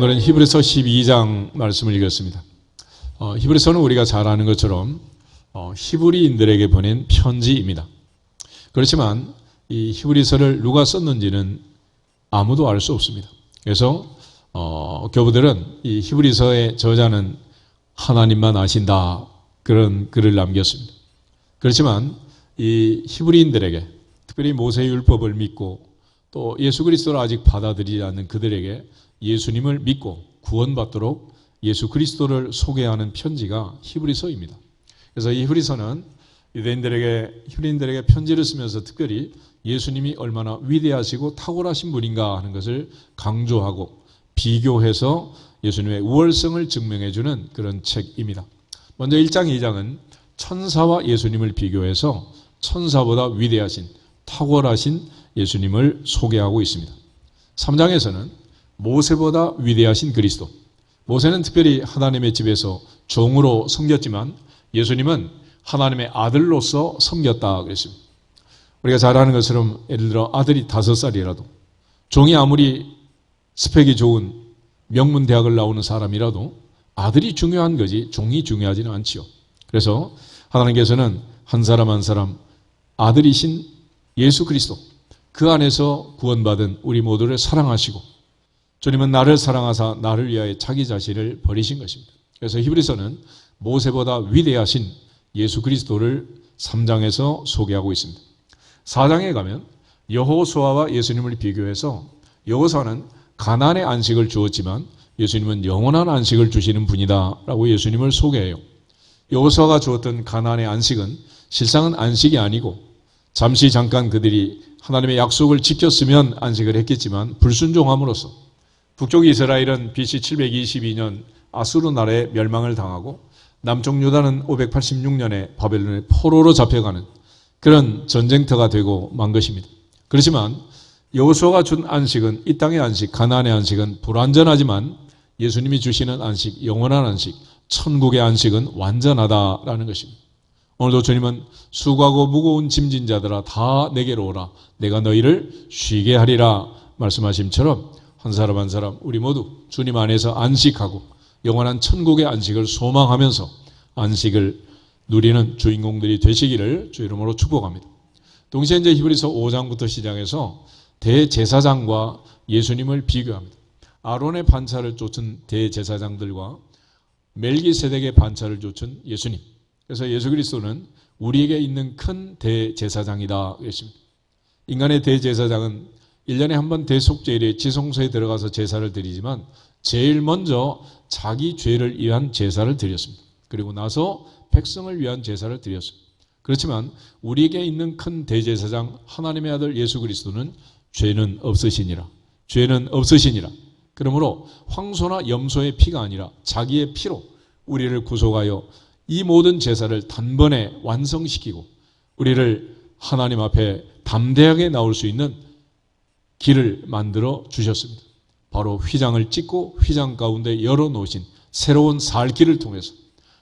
오늘은 히브리서 12장 말씀을 읽었습니다. 히브리서는 우리가 잘 아는 것처럼 히브리인들에게 보낸 편지입니다. 그렇지만 이 히브리서를 누가 썼는지는 아무도 알 수 없습니다. 그래서 교부들은 이 히브리서의 저자는 하나님만 아신다, 그런 글을 남겼습니다. 그렇지만 이 히브리인들에게, 특별히 모세의 율법을 믿고 또 예수 그리스도를 아직 받아들이지 않는 그들에게 예수님을 믿고 구원받도록 예수 그리스도를 소개하는 편지가 히브리서입니다. 그래서 이 히브리서는 히브리인들에게 편지를 쓰면서 특별히 예수님이 얼마나 위대하시고 탁월하신 분인가 하는 것을 강조하고 비교해서 예수님의 우월성을 증명해주는 그런 책입니다. 먼저 1장, 2장은 천사와 예수님을 비교해서 천사보다 위대하신 탁월하신 예수님을 소개하고 있습니다. 3장에서는 모세보다 위대하신 그리스도, 모세는 특별히 하나님의 집에서 종으로 섬겼지만 예수님은 하나님의 아들로서 섬겼다 그랬습니다. 우리가 잘 아는 것처럼 예를 들어 아들이 5살이라도 종이 아무리 스펙이 좋은 명문대학을 나오는 사람이라도 아들이 중요한 거지 종이 중요하지는 않지요. 그래서 하나님께서는 한 사람 한 사람 아들이신 예수 그리스도, 그 안에서 구원받은 우리 모두를 사랑하시고 주님은 나를 사랑하사 나를 위하여 자기 자신을 버리신 것입니다. 그래서 히브리서는 모세보다 위대하신 예수 그리스도를 3장에서 소개하고 있습니다. 4장에 가면 여호수아와 예수님을 비교해서 여호수아는 가나안의 안식을 주었지만 예수님은 영원한 안식을 주시는 분이다 라고 예수님을 소개해요. 여호수아가 주었던 가나안의 안식은 실상은 안식이 아니고 잠시 잠깐 그들이 하나님의 약속을 지켰으면 안식을 했겠지만 불순종함으로써 북쪽 이스라엘은 BC 722년 아수르 나라에 멸망을 당하고 남쪽 유다는 586년에 바벨론의 포로로 잡혀가는 그런 전쟁터가 되고 만 것입니다. 그렇지만 여호수아가 준 안식은, 이 땅의 안식, 가나안의 안식은 불완전하지만 예수님이 주시는 안식, 영원한 안식, 천국의 안식은 완전하다라는 것입니다. 오늘도 주님은 수고하고 무거운 짐진 자들아 다 내게로 오라, 내가 너희를 쉬게 하리라 말씀하심처럼 한 사람 한 사람 우리 모두 주님 안에서 안식하고 영원한 천국의 안식을 소망하면서 안식을 누리는 주인공들이 되시기를 주 이름으로 축복합니다. 동시에 이제 히브리서 5장부터 시작해서 대제사장과 예수님을 비교합니다. 아론의 반차를 쫓은 대제사장들과 멜기세덱의 반차를 쫓은 예수님. 그래서 예수 그리스도는 우리에게 있는 큰 대제사장이다 그랬습니다. 인간의 대제사장은 1년에 한 번 대속제일에 지성소에 들어가서 제사를 드리지만 제일 먼저 자기 죄를 위한 제사를 드렸습니다. 그리고 나서 백성을 위한 제사를 드렸습니다. 그렇지만 우리에게 있는 큰 대제사장 하나님의 아들 예수 그리스도는 죄는 없으시니라. 죄는 없으시니라. 그러므로 황소나 염소의 피가 아니라 자기의 피로 우리를 구속하여 이 모든 제사를 단번에 완성시키고 우리를 하나님 앞에 담대하게 나올 수 있는 길을 만들어 주셨습니다. 바로 휘장을 찢고 휘장 가운데 열어놓으신 새로운 살 길을 통해서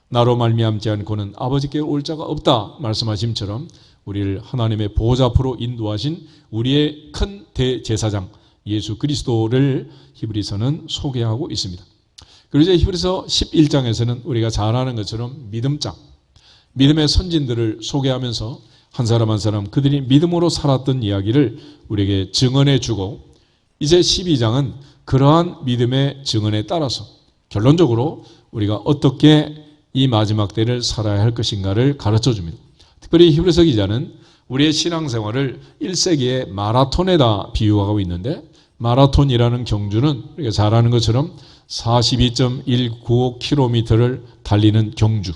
나로 말미암지 않고는 아버지께 올 자가 없다 말씀하심처럼 우리를 하나님의 보좌 앞으로 인도하신 우리의 큰 대제사장 예수 그리스도를 히브리서는 소개하고 있습니다. 그리고 이제 히브리서 11장에서는 우리가 잘 아는 것처럼 믿음장, 믿음의 선진들을 소개하면서 한 사람 한 사람 그들이 믿음으로 살았던 이야기를 우리에게 증언해 주고, 이제 12장은 그러한 믿음의 증언에 따라서 결론적으로 우리가 어떻게 이 마지막 때를 살아야 할 것인가를 가르쳐 줍니다. 특별히 히브리서 기자는 우리의 신앙생활을 1세기의 마라톤에다 비유하고 있는데, 마라톤이라는 경주는 우리가 잘 아는 것처럼 42.195km를 달리는 경주,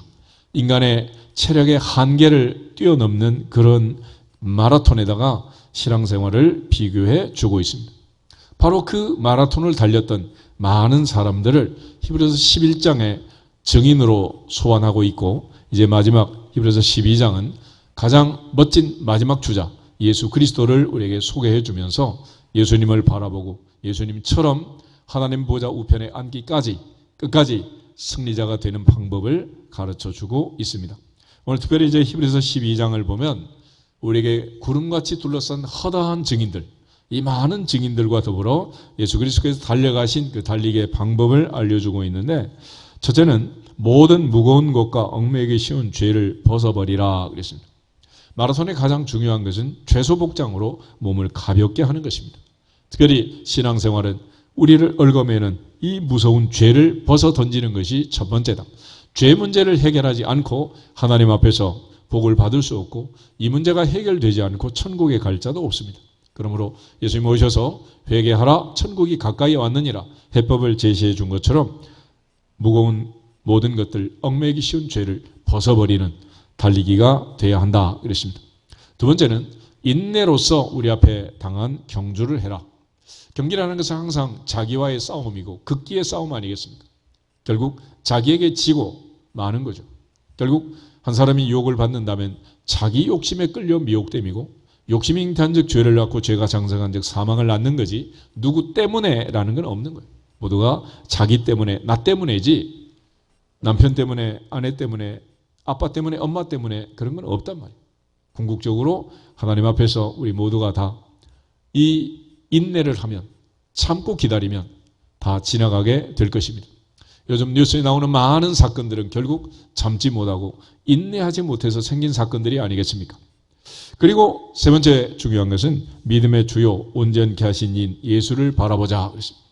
인간의 체력의 한계를 뛰어넘는 그런 마라톤에다가 신앙생활을 비교해 주고 있습니다. 바로 그 마라톤을 달렸던 많은 사람들을 히브리서 11장의 증인으로 소환하고 있고, 이제 마지막 히브리서 12장은 가장 멋진 마지막 주자 예수 그리스도를 우리에게 소개해 주면서 예수님을 바라보고 예수님처럼 하나님 보좌 우편에 앉기까지 끝까지 승리자가 되는 방법을 가르쳐 주고 있습니다. 오늘 특별히 이제 히브리서 12장을 보면 우리에게 구름같이 둘러싼 허다한 증인들, 이 많은 증인들과 더불어 예수 그리스도께서 달려가신 그 달리기의 방법을 알려주고 있는데, 첫째는 모든 무거운 것과 얽매이기 쉬운 죄를 벗어버리라 그랬습니다. 마라톤의 가장 중요한 것은 최소복장으로 몸을 가볍게 하는 것입니다. 특별히 신앙생활은 우리를 얽어매는 이 무서운 죄를 벗어 던지는 것이 첫 번째다. 죄 문제를 해결하지 않고 하나님 앞에서 복을 받을 수 없고, 이 문제가 해결되지 않고 천국에 갈 자도 없습니다. 그러므로 예수님 오셔서 회개하라 천국이 가까이 왔느니라 해법을 제시해 준 것처럼 무거운 모든 것들, 얽매이기 쉬운 죄를 벗어버리는 달리기가 돼야 한다 그랬습니다. 두 번째는 인내로서 우리 앞에 당한 경주를 해라. 경기라는 것은 항상 자기와의 싸움이고 극기의 싸움 아니겠습니까? 결국 자기에게 지고 마는 거죠. 결국 한 사람이 유혹을 받는다면 자기 욕심에 끌려 미혹됨이고, 욕심이 잉태한 즉 죄를 낳고 죄가 장성한 즉 사망을 낳는 거지, 누구 때문에 라는 건 없는 거예요. 모두가 자기 때문에, 나 때문에지 남편 때문에, 아내 때문에, 아빠 때문에, 엄마 때문에 그런 건 없단 말이에요. 궁극적으로 하나님 앞에서 우리 모두가 다 이 인내를 하면, 참고 기다리면 다 지나가게 될 것입니다. 요즘 뉴스에 나오는 많은 사건들은 결국 참지 못하고 인내하지 못해서 생긴 사건들이 아니겠습니까? 그리고 세 번째 중요한 것은 믿음의 주요 온전케 하신 인 예수를 바라보자 그랬습니다.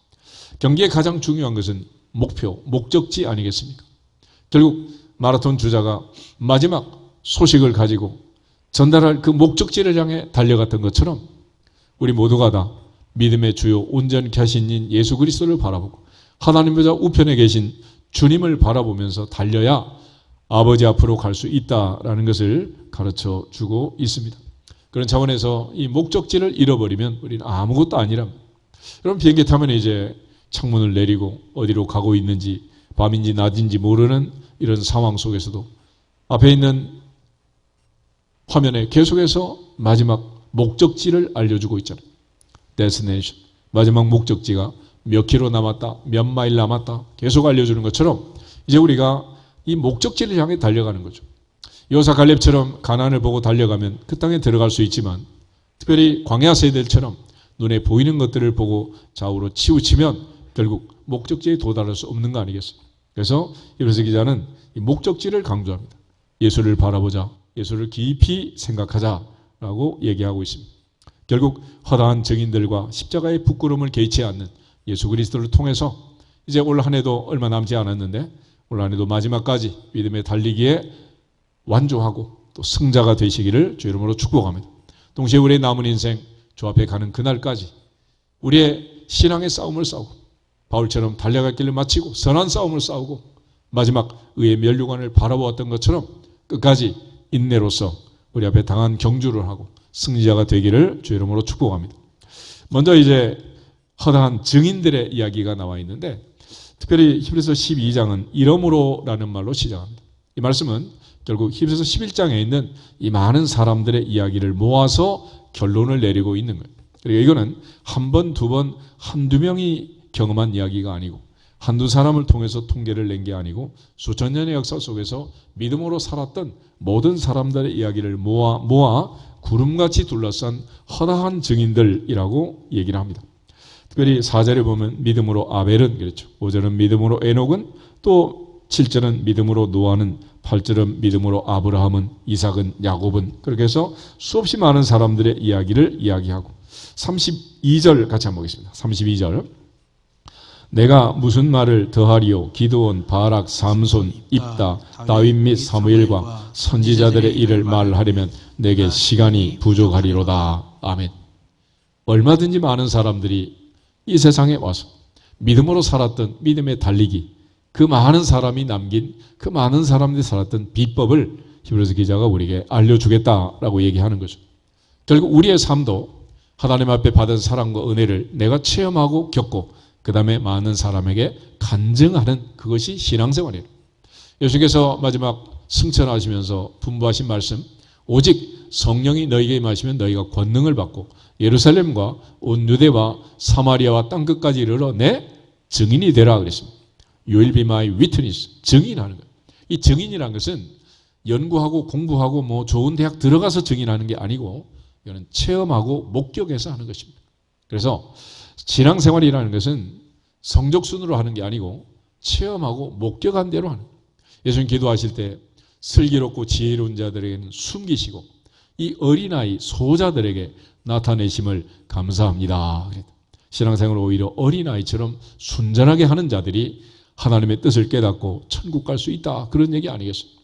경기의 가장 중요한 것은 목표, 목적지 아니겠습니까? 결국 마라톤 주자가 마지막 소식을 가지고 전달할 그 목적지를 향해 달려갔던 것처럼 우리 모두가 다 믿음의 주요 온전케 하신 인 예수 그리스도를 바라보고 하나님 보좌 우편에 계신 주님을 바라보면서 달려야 아버지 앞으로 갈 수 있다라는 것을 가르쳐 주고 있습니다. 그런 차원에서 이 목적지를 잃어버리면 우리는 아무것도 아니랍니다. 여러분, 비행기 타면 이제 창문을 내리고 어디로 가고 있는지 밤인지 낮인지 모르는 이런 상황 속에서도 앞에 있는 화면에 계속해서 마지막 목적지를 알려주고 있잖아요. Destination. 마지막 목적지가 몇 킬로 남았다, 몇 마일 남았다 계속 알려주는 것처럼 이제 우리가 이 목적지를 향해 달려가는 거죠. 여호사 갈렙처럼 가나안을 보고 달려가면 그 땅에 들어갈 수 있지만, 특별히 광야 세대들처럼 눈에 보이는 것들을 보고 좌우로 치우치면 결국 목적지에 도달할 수 없는 거 아니겠습니까? 그래서 히브리서 기자는 이 목적지를 강조합니다. 예수를 바라보자, 예수를 깊이 생각하자라고 얘기하고 있습니다. 결국 허다한 증인들과 십자가의 부끄러움을 개의치 않는 예수 그리스도를 통해서 이제 올 한 해도 얼마 남지 않았는데 올 한 해도 마지막까지 믿음의 달리기에 완주하고 또 승자가 되시기를 주 이름으로 축복합니다. 동시에 우리의 남은 인생 주 앞에 가는 그날까지 우리의 신앙의 싸움을 싸우고 바울처럼 달려갈 길을 마치고 선한 싸움을 싸우고 마지막 의의 면류관을 바라보았던 것처럼 끝까지 인내로서 우리 앞에 당한 경주를 하고 승리자가 되기를 주 이름으로 축복합니다. 먼저 이제 허다한 증인들의 이야기가 나와 있는데, 특별히 히브리서 12장은 이러므로라는 말로 시작합니다. 이 말씀은 결국 히브리서 11장에 있는 이 많은 사람들의 이야기를 모아서 결론을 내리고 있는 거예요. 그러니까 이거는 한 번, 두 번, 한두 명이 경험한 이야기가 아니고 한두 사람을 통해서 통계를 낸 게 아니고 수천 년의 역사 속에서 믿음으로 살았던 모든 사람들의 이야기를 모아 구름같이 둘러싼 허다한 증인들이라고 얘기를 합니다. 특별히 4절에 보면 믿음으로 아벨은 그랬죠. 5절은 믿음으로 에녹은, 또 7절은 믿음으로 노아는, 8절은 믿음으로 아브라함은, 이삭은, 야곱은, 그렇게 해서 수없이 많은 사람들의 이야기를 이야기하고 32절 같이 한번 보겠습니다. 32절. 내가 무슨 말을 더하리요? 기드온, 바락, 삼손, 입다, 다윗 및 사무엘과 선지자들의 일을 말하려면 내게 시간이 부족하리로다. 아멘. 얼마든지 많은 사람들이 이 세상에 와서 믿음으로 살았던 믿음의 달리기, 그 많은 사람이 남긴 그 많은 사람들이 살았던 비법을 히브리서 기자가 우리에게 알려주겠다라고 얘기하는 거죠. 결국 우리의 삶도 하나님 앞에 받은 사랑과 은혜를 내가 체험하고 겪고 그 다음에 많은 사람에게 간증하는 그것이 신앙생활이에요. 예수께서 마지막 승천하시면서 분부하신 말씀, 오직 성령이 너희에게 임하시면 너희가 권능을 받고 예루살렘과 온 유대와 사마리아와 땅끝까지 이르러 내 증인이 되라 그랬습니다. You will be my witness. 증인하는 거예요. 이 증인이라는 것은 연구하고 공부하고 좋은 대학 들어가서 증인하는 게 아니고 이거는 체험하고 목격해서 하는 것입니다. 그래서 신앙생활이라는 것은 성적순으로 하는 게 아니고 체험하고 목격한 대로 하는 거예요. 예수님 기도하실 때 슬기롭고 지혜로운 자들에게는 숨기시고 이 어린아이 소자들에게 나타내심을 감사합니다. 신앙생활을 오히려 어린아이처럼 순전하게 하는 자들이 하나님의 뜻을 깨닫고 천국 갈 수 있다. 그런 얘기 아니겠습니까?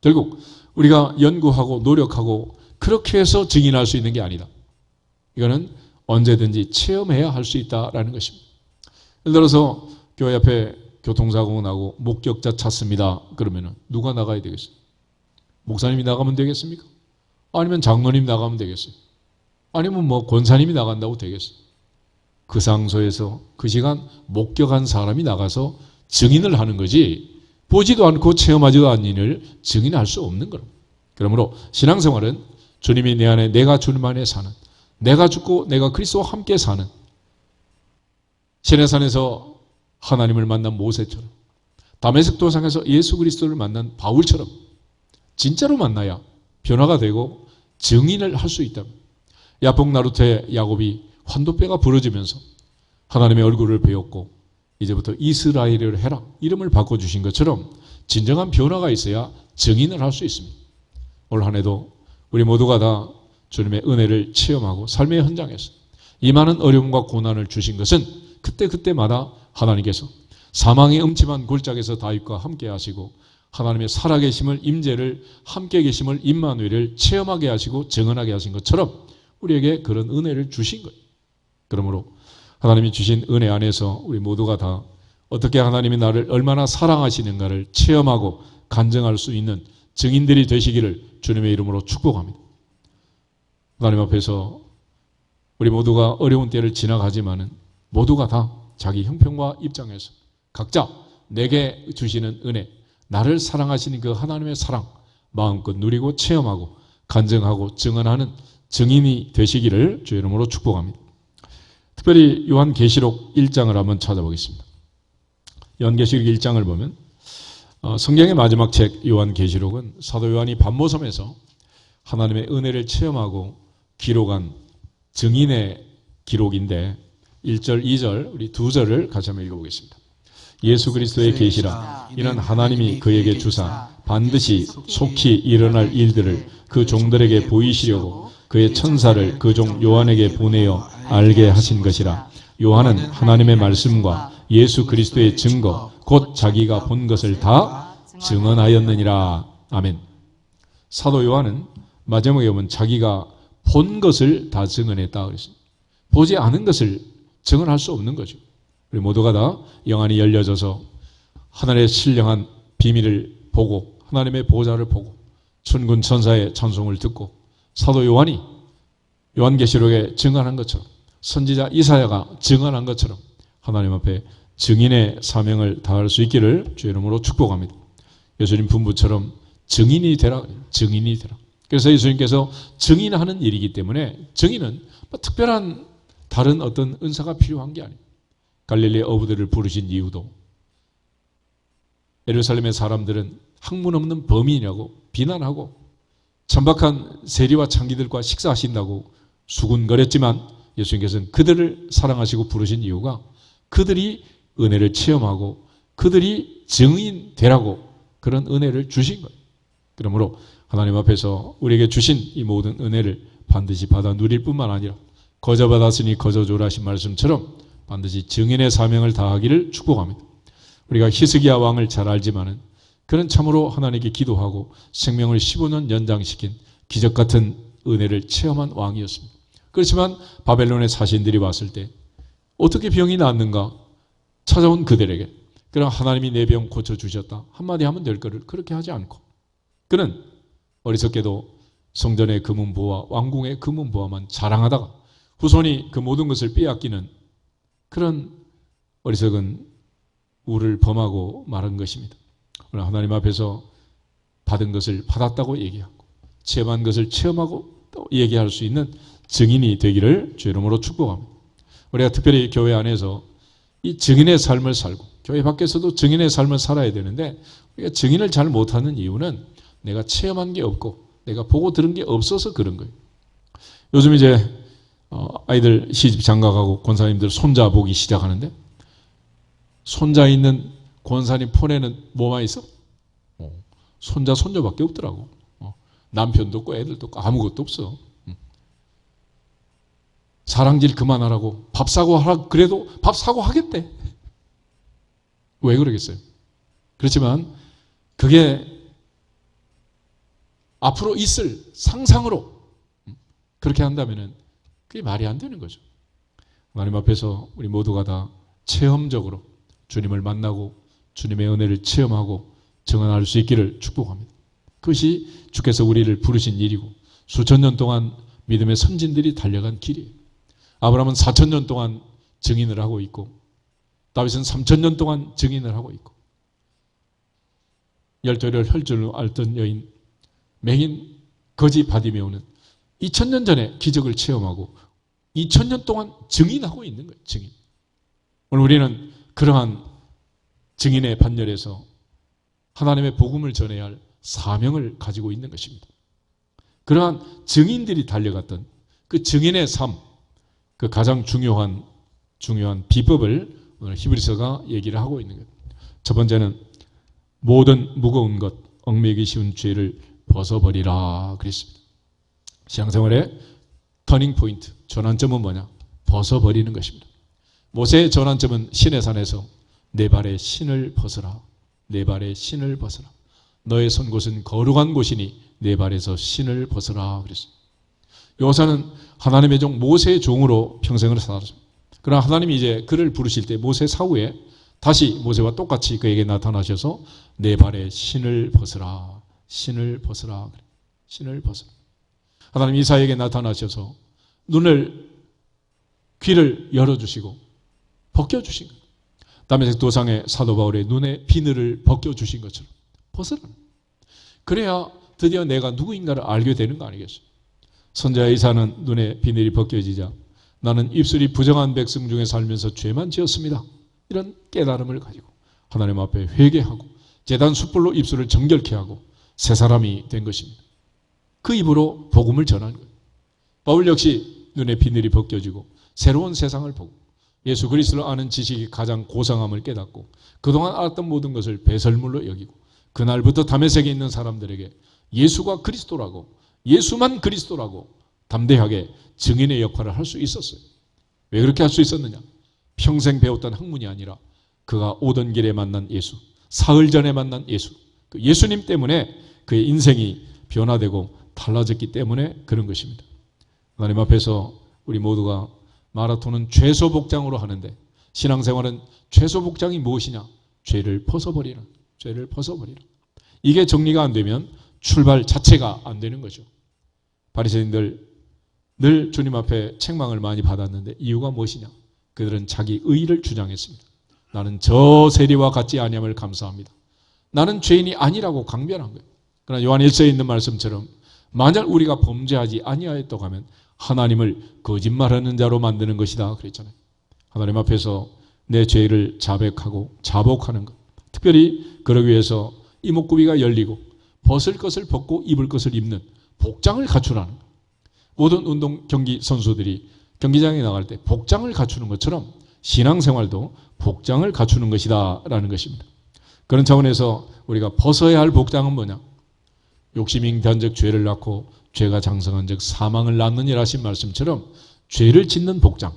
결국 우리가 연구하고 노력하고 그렇게 해서 증인할 수 있는 게 아니다. 이거는 언제든지 체험해야 할 수 있다라는 것입니다. 예를 들어서 교회 앞에 교통사고가 나고 목격자 찾습니다. 그러면 누가 나가야 되겠어요? 목사님이 나가면 되겠습니까? 아니면 장로님 나가면 되겠어요? 아니면 뭐 권사님이 나간다고 되겠어요? 그 장소에서 그 시간 목격한 사람이 나가서 증인을 하는 거지 보지도 않고 체험하지도 않는 일을 증인할 수 없는 거예요. 그러므로 신앙생활은 주님이 내 안에 내가 주님 안에 사는 내가 죽고 내가 그리스도와 함께 사는 시내산에서 하나님을 만난 모세처럼 다메섹 도상에서 예수 그리스도를 만난 바울처럼 진짜로 만나야 변화가 되고 증인을 할 수 있다. 야복 나루터의 야곱이 환도뼈가 부러지면서 하나님의 얼굴을 배웠고 이제부터 이스라엘을 해라 이름을 바꿔주신 것처럼 진정한 변화가 있어야 증인을 할 수 있습니다. 올 한 해도 우리 모두가 다 주님의 은혜를 체험하고 삶의 현장에서 이 많은 어려움과 고난을 주신 것은 그때마다 하나님께서 사망의 음침한 골짜기에서 다윗과 함께 하시고 하나님의 살아계심을 임재를 함께 계심을 임마누엘을 체험하게 하시고 증언하게 하신 것처럼 우리에게 그런 은혜를 주신 거예요. 그러므로 하나님이 주신 은혜 안에서 우리 모두가 다 어떻게 하나님이 나를 얼마나 사랑하시는가를 체험하고 간증할 수 있는 증인들이 되시기를 주님의 이름으로 축복합니다. 하나님 앞에서 우리 모두가 어려운 때를 지나가지만은 모두가 다 자기 형편과 입장에서 각자 내게 주시는 은혜, 나를 사랑하시는 그 하나님의 사랑 마음껏 누리고 체험하고 간증하고 증언하는 증인이 되시기를 주의 이름으로 축복합니다. 특별히 요한계시록 1장을 한번 찾아보겠습니다. 요한계시록 1장을 보면 성경의 마지막 책 요한계시록은 사도 요한이 반모섬에서 하나님의 은혜를 체험하고 기록한 증인의 기록인데 1절, 2절, 우리 2절을 같이 한번 읽어보겠습니다. 예수 그리스도의 계시라 이는 하나님이 그에게 주사 반드시 속히 일어날 일들을 그 종들에게 보이시려고 그의 천사를 그 종 요한에게 보내어 알게 하신 것이라. 요한은 하나님의 말씀과 예수 그리스도의 증거 곧 자기가 본 것을 다 증언하였느니라. 아멘. 사도 요한은 마지막에 보면 자기가 본 것을 다 증언했다 그랬습니다. 보지 않은 것을 증언할 수 없는 거죠. 우리 모두가 다 영안이 열려져서 하늘의 신령한 비밀을 보고 하나님의 보좌를 보고 천군 천사의 찬송을 듣고 사도 요한이 요한계시록에 증언한 것처럼 선지자 이사야가 증언한 것처럼 하나님 앞에 증인의 사명을 다할 수 있기를 주의 이름으로 축복합니다. 예수님 분부처럼 증인이 되라. 증인이 되라. 그래서 예수님께서 증인하는 일이기 때문에 증인은 특별한 다른 어떤 은사가 필요한 게 아닙니다. 갈릴리 어부들을 부르신 이유도 예루살렘의 사람들은 학문 없는 범인이라고 비난하고 천박한 세리와 창기들과 식사하신다고 수군거렸지만 예수님께서는 그들을 사랑하시고 부르신 이유가 그들이 은혜를 체험하고 그들이 증인 되라고 그런 은혜를 주신 거예요. 그러므로 하나님 앞에서 우리에게 주신 이 모든 은혜를 반드시 받아 누릴 뿐만 아니라 거저 받았으니 거저 주라 하신 말씀처럼 반드시 증인의 사명을 다하기를 축복합니다. 우리가 히스기야 왕을 잘 알지만은 그는 참으로 하나님께 기도하고 생명을 15년 연장시킨 기적 같은 은혜를 체험한 왕이었습니다. 그렇지만 바벨론의 사신들이 왔을 때 어떻게 병이 낫는가 찾아온 그들에게 그럼 하나님이 내 병 고쳐주셨다 한마디 하면 될 거를 그렇게 하지 않고 그는 어리석게도 성전의 금은보화 왕궁의 금은보화만 자랑하다가 후손이 그 모든 것을 빼앗기는 그런 어리석은 우를 범하고 말한 것입니다. 오늘 하나님 앞에서 받은 것을 받았다고 얘기하고 체험한 것을 체험하고 또 얘기할 수 있는 증인이 되기를 주의 이름으로 축복합니다. 우리가 특별히 교회 안에서 이 증인의 삶을 살고 교회 밖에서도 증인의 삶을 살아야 되는데 우리가 증인을 잘 못하는 이유는 내가 체험한 게 없고 내가 보고 들은 게 없어서 그런 거예요. 요즘 이제 아이들 시집 장가가고 권사님들 손자 보기 시작하는데 손자 있는 권사님 폰에는 뭐만 있어? 손자 손녀밖에 없더라고. 남편도 없고 애들도 없고 아무것도 없어. 사랑질 그만하라고 밥 사고 하라 그래도 밥 사고 하겠대. 왜 그러겠어요? 그렇지만 그게 앞으로 있을 상상으로 그렇게 한다면은 그게 말이 안 되는 거죠. 하나님 앞에서 우리 모두가 다 체험적으로 주님을 만나고 주님의 은혜를 체험하고 증언할 수 있기를 축복합니다. 그것이 주께서 우리를 부르신 일이고 수천 년 동안 믿음의 선진들이 달려간 길이에요. 아브라함은 4,000년 동안 증인을 하고 있고 다윗은 3,000년 동안 증인을 하고 있고 열조를 혈줄로 앓던 여인 맹인 거지 바디메오는 2000년 전에 기적을 체험하고 2000년 동안 증인하고 있는 거예요. 증인. 오늘 우리는 그러한 증인의 반열에서 하나님의 복음을 전해야 할 사명을 가지고 있는 것입니다. 그러한 증인들이 달려갔던 그 증인의 삶, 그 가장 중요한 비법을 오늘 히브리서가 얘기를 하고 있는 거예요. 첫 번째는 모든 무거운 것, 얽매이기 쉬운 죄를 벗어버리라 그랬습니다. 신앙생활의 터닝 포인트, 전환점은 뭐냐? 벗어버리는 것입니다. 모세의 전환점은 시내산에서 내 발에 신을 벗어라. 내 발에 신을 벗어라. 너의 선 곳은 거룩한 곳이니 내 발에서 신을 벗어라 그랬습니다. 여호사는 하나님의 종 모세의 종으로 평생을 살았습니다. 그러나 하나님이 이제 그를 부르실 때 모세 사후에 다시 모세와 똑같이 그에게 나타나셔서 내 발에 신을 벗어라. 신을 벗어라. 신을 벗어라. 하나님 이사야에게 나타나셔서 눈을 귀를 열어주시고 벗겨주신 것. 다메섹 도상의 사도 바울의 눈에 비늘을 벗겨주신 것처럼 벗어라. 그래야 드디어 내가 누구인가를 알게 되는 거 아니겠어요? 선지자 이사야는 눈에 비늘이 벗겨지자 나는 입술이 부정한 백성 중에 살면서 죄만 지었습니다. 이런 깨달음을 가지고 하나님 앞에 회개하고 제단 숯불로 입술을 정결케 하고 새 사람이 된 것입니다. 그 입으로 복음을 전하는 거예요. 바울 역시 눈에 비늘이 벗겨지고 새로운 세상을 보고 예수 그리스도를 아는 지식이 가장 고상함을 깨닫고 그동안 알았던 모든 것을 배설물로 여기고 그날부터 다메섹에 있는 사람들에게 예수가 그리스도라고 예수만 그리스도라고 담대하게 증인의 역할을 할 수 있었어요. 왜 그렇게 할 수 있었느냐? 평생 배웠던 학문이 아니라 그가 오던 길에 만난 예수, 사흘 전에 만난 예수, 그 예수님 때문에 그의 인생이 변화되고 달라졌기 때문에 그런 것입니다. 하나님 앞에서 우리 모두가 마라톤은 최소 복장으로 하는데 신앙생활은 최소 복장이 무엇이냐? 죄를 벗어버리는, 죄를 벗어버리는. 이게 정리가 안 되면 출발 자체가 안 되는 거죠. 바리새인들 늘 주님 앞에 책망을 많이 받았는데 이유가 무엇이냐? 그들은 자기 의의를 주장했습니다. 나는 저 세리와 같지 아니함을 감사합니다. 나는 죄인이 아니라고 강변한 거예요. 그러나 요한 1서에 있는 말씀처럼 만약 우리가 범죄하지 아니하였다고 하면 하나님을 거짓말하는 자로 만드는 것이다 그랬잖아요. 하나님 앞에서 내 죄를 자백하고 자복하는 것. 특별히 그러기 위해서 이목구비가 열리고 벗을 것을 벗고 입을 것을 입는 복장을 갖추라는 것. 모든 운동 경기 선수들이 경기장에 나갈 때 복장을 갖추는 것처럼 신앙생활도 복장을 갖추는 것이다 라는 것입니다. 그런 차원에서 우리가 벗어야 할 복장은 뭐냐? 욕심이 잉태한 즉 죄를 낳고 죄가 장성한 즉 사망을 낳느니라 하신 말씀처럼 죄를 짓는 복장,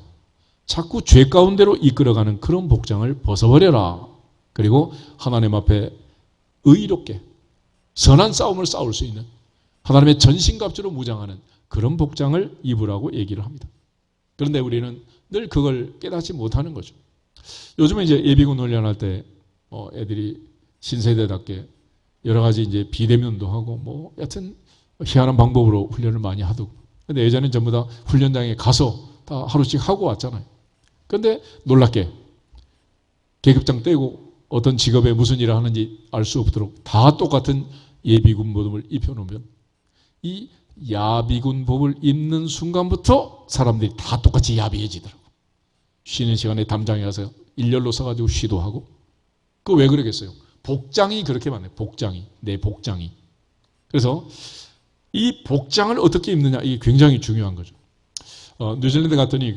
자꾸 죄 가운데로 이끌어가는 그런 복장을 벗어버려라. 그리고 하나님 앞에 의롭게 선한 싸움을 싸울 수 있는 하나님의 전신갑주로 무장하는 그런 복장을 입으라고 얘기를 합니다. 그런데 우리는 늘 그걸 깨닫지 못하는 거죠. 요즘에 이제 예비군 훈련할 때 애들이 신세대답게 여러 가지 이제 비대면도 하고 여튼 희한한 방법으로 훈련을 많이 하더고. 근데 예전엔 전부 다 훈련장에 가서 다 하루씩 하고 왔잖아요. 근데 놀랍게 계급장 떼고 어떤 직업에 무슨 일을 하는지 알 수 없도록 다 똑같은 예비군 모둠을 입혀놓으면 이 야비군복을 입는 순간부터 사람들이 다 똑같이 야비해지더라고. 쉬는 시간에 담장에 가서 일렬로 서가지고 쉬도 하고. 그거 왜 그러겠어요? 복장이 그렇게 많아요. 복장이. 내 복장이. 그래서 이 복장을 어떻게 입느냐 이게 굉장히 중요한 거죠. 뉴질랜드 갔더니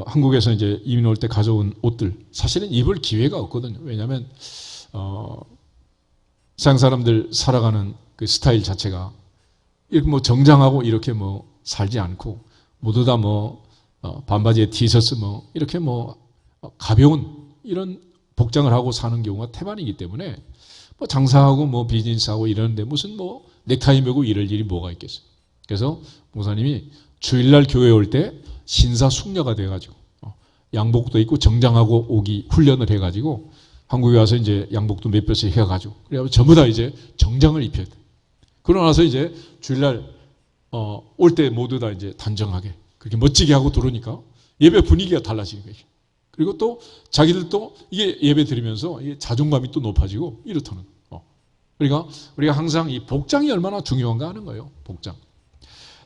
한국에서 이제 이민 올 때 가져온 옷들 사실은 입을 기회가 없거든요. 왜냐하면 서양 사람들 살아가는 그 스타일 자체가 이렇게 뭐 정장하고 이렇게 뭐 살지 않고 모두 다 반바지에 티셔츠 이렇게 가벼운 이런 복장을 하고 사는 경우가 태반이기 때문에 장사하고 비즈니스하고 이러는데 무슨 넥타이 메고 이럴 일이 뭐가 있겠어요. 그래서 목사님이 주일날 교회 올 때 신사숙녀가 돼가지고 양복도 입고 정장하고 오기 훈련을 해가지고 한국에 와서 이제 양복도 몇 벌씩 해가지고 그래가지고 전부 다 이제 정장을 입혀야 돼. 그러고 나서 이제 주일날 올 때 모두 다 이제 단정하게 그렇게 멋지게 하고 들어오니까 예배 분위기가 달라지는 거예요. 그리고 또 자기들도 이게 예배 드리면서 이게 자존감이 또 높아지고 이렇다는 거예요. 그러니까 우리가 항상 이 복장이 얼마나 중요한가 하는 거예요. 복장.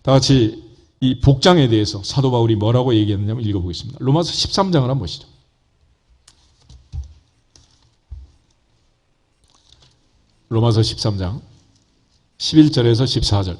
다 같이 이 복장에 대해서 사도 바울이 뭐라고 얘기했느냐 읽어보겠습니다. 로마서 13장을 한번 보시죠. 로마서 13장 11절에서 14절.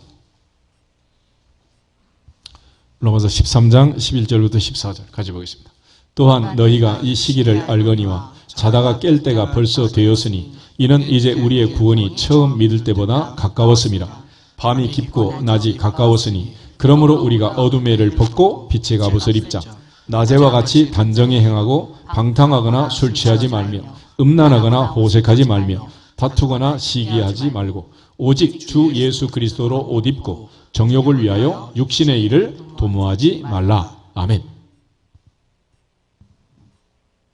로마서 13장 11절부터 14절 같이 보겠습니다. 또한 너희가 이 시기를 알거니와 자다가 깰 때가 벌써 되었으니 이는 이제 우리의 구원이 처음 믿을 때보다 가까웠음이라. 밤이 깊고 낮이 가까웠으니 그러므로 우리가 어둠의 를 벗고 빛의 갑옷을 입자. 낮에와 같이 단정히 행하고 방탕하거나 술 취하지 말며 음란하거나 호색하지 말며 다투거나 시기하지 말고 오직 주 예수 그리스도로 옷 입고 정욕을 위하여 육신의 일을 도모하지 말라. 아멘.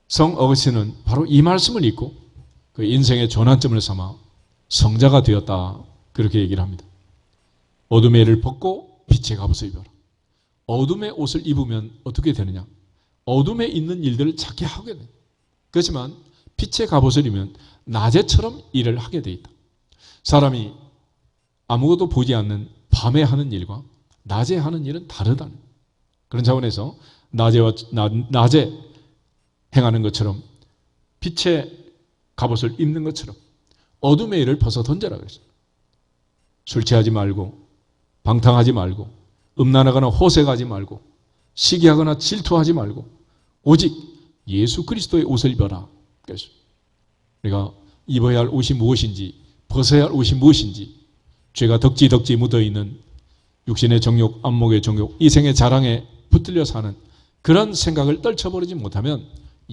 성 어거스틴은 바로 이 말씀을 읽고 그 인생의 전환점을 삼아 성자가 되었다 그렇게 얘기를 합니다. 어둠의 일을 벗고 빛의 갑옷을 입어라. 어둠의 옷을 입으면 어떻게 되느냐? 어둠에 있는 일들을 자기 하게 돼. 그렇지만 빛의 갑옷을 입으면 낮에처럼 일을 하게 돼 있다. 사람이 아무것도 보지 않는 밤에 하는 일과 낮에 하는 일은 다르다는 그런 차원에서 낮에 행하는 것처럼 빛의 갑옷을 입는 것처럼 어둠의 일을 벗어 던져라 그랬어요. 술 취하지 말고 방탕하지 말고 음란하거나 호색하지 말고 시기하거나 질투하지 말고 오직 예수 그리스도의 옷을 입어라 그랬어요. 우리가 입어야 할 옷이 무엇인지 벗어야 할 옷이 무엇인지 죄가 덕지 묻어있는 육신의 정욕, 안목의 정욕, 이생의 자랑에 붙들려 사는 그런 생각을 떨쳐버리지 못하면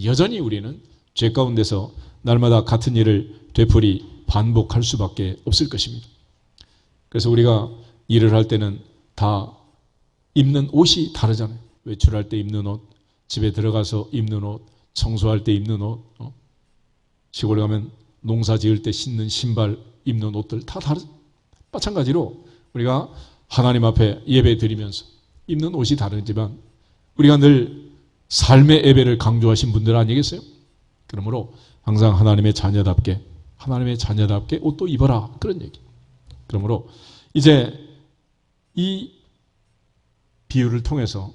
여전히 우리는 죄 가운데서 날마다 같은 일을 되풀이 반복할 수밖에 없을 것입니다. 그래서 우리가 일을 할 때는 다 입는 옷이 다르잖아요. 외출할 때 입는 옷, 집에 들어가서 입는 옷, 청소할 때 입는 옷, 시골에 가면 농사 지을 때 신는 신발, 입는 옷들 다 다르죠. 마찬가지로 우리가 하나님 앞에 예배 드리면서 입는 옷이 다르지만 우리가 늘 삶의 예배를 강조하신 분들 아니겠어요? 그러므로 항상 하나님의 자녀답게 옷도 입어라 그런 얘기. 그러므로 이제 이 비유를 통해서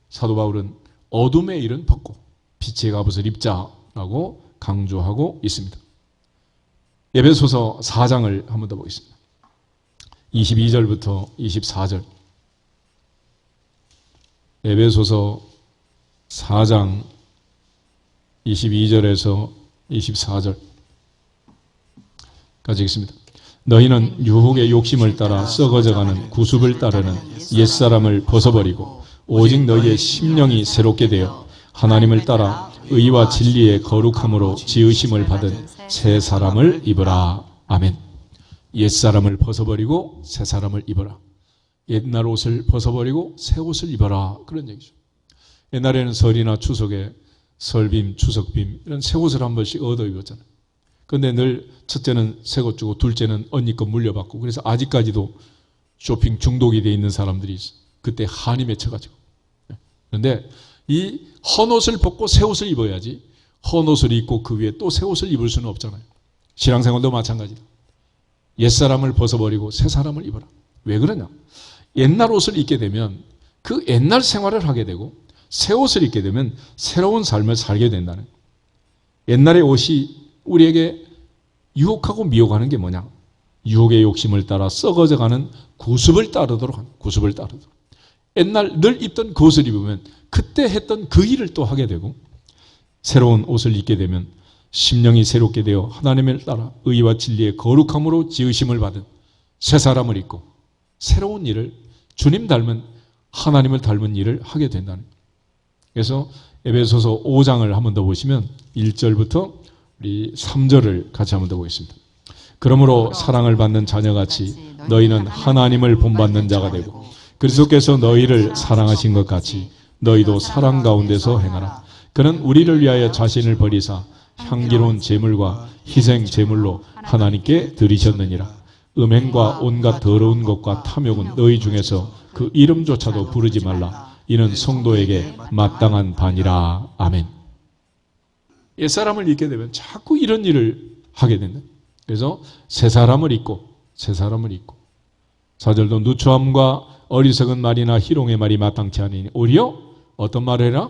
사도 바울은 어둠의 일은 벗고 빛의 갑옷을 입자라고 강조하고 있습니다. 에베소서 4장을 한 번 더 보겠습니다. 22절부터 24절. 에베소서 4장 22절에서 24절까지 읽습니다. 너희는 유혹의 욕심을 따라 썩어져가는 구습을 따르는 옛사람을 벗어버리고 오직 너희의 심령이 새롭게 되어 하나님을 따라 의와 진리의 거룩함으로 지으심을 받은 새 사람을 입으라. 아멘. 옛사람을 벗어버리고 새 사람을 입어라. 옛날 옷을 벗어버리고 새 옷을 입어라. 그런 얘기죠. 옛날에는 설이나 추석에 설빔, 추석빔 이런 새 옷을 한 번씩 얻어 입었잖아요. 그런데 늘 첫째는 새 옷 주고 둘째는 언니 거 물려받고 그래서 아직까지도 쇼핑 중독이 돼 있는 사람들이 있어. 그때 한이 맺혀가지고. 그런데 이 헌 옷을 벗고 새 옷을 입어야지 헌 옷을 입고 그 위에 또 새 옷을 입을 수는 없잖아요. 신앙생활도 마찬가지다. 옛사람을 벗어버리고 새 사람을 입어라. 왜 그러냐? 옛날 옷을 입게 되면 그 옛날 생활을 하게 되고 새 옷을 입게 되면 새로운 삶을 살게 된다는 거예요. 옛날의 옷이 우리에게 유혹하고 미혹하는 게 뭐냐? 유혹의 욕심을 따라 썩어져가는 구습을 따르도록 합니다. 구습을 따르도록. 옛날 늘 입던 그 옷을 입으면 그때 했던 그 일을 또 하게 되고, 새로운 옷을 입게 되면 심령이 새롭게 되어 하나님을 따라 의와 진리의 거룩함으로 지으심을 받은 새 사람을 입고 새로운 일을, 주님 닮은, 하나님을 닮은 일을 하게 된다는 거예요. 그래서 에베소서 5장을 한 번 더 보시면 1절부터 우리 3절을 같이 한 번 더 보겠습니다. 그러므로 사랑을 받는 자녀같이 너희는 하나님을 본받는 자가 되고 그리스도께서 너희를 사랑하신 것 같이 너희도 사랑 가운데서 행하라. 그는 우리를 위하여 자신을 버리사 향기로운 제물과 희생 제물로 하나님께 드리셨느니라. 음행과 온갖 더러운 것과 탐욕은 너희 중에서 그 이름조차도 부르지 말라. 이는 성도에게 마땅한 반이라. 아멘. 옛사람을 잊게 되면 자꾸 이런 일을 하게 된다. 그래서 새 사람을 잊고, 새 사람을 잊고, 4절도 누추함과 어리석은 말이나 희롱의 말이 마땅치 않으니 오히려 어떤 말을 해라?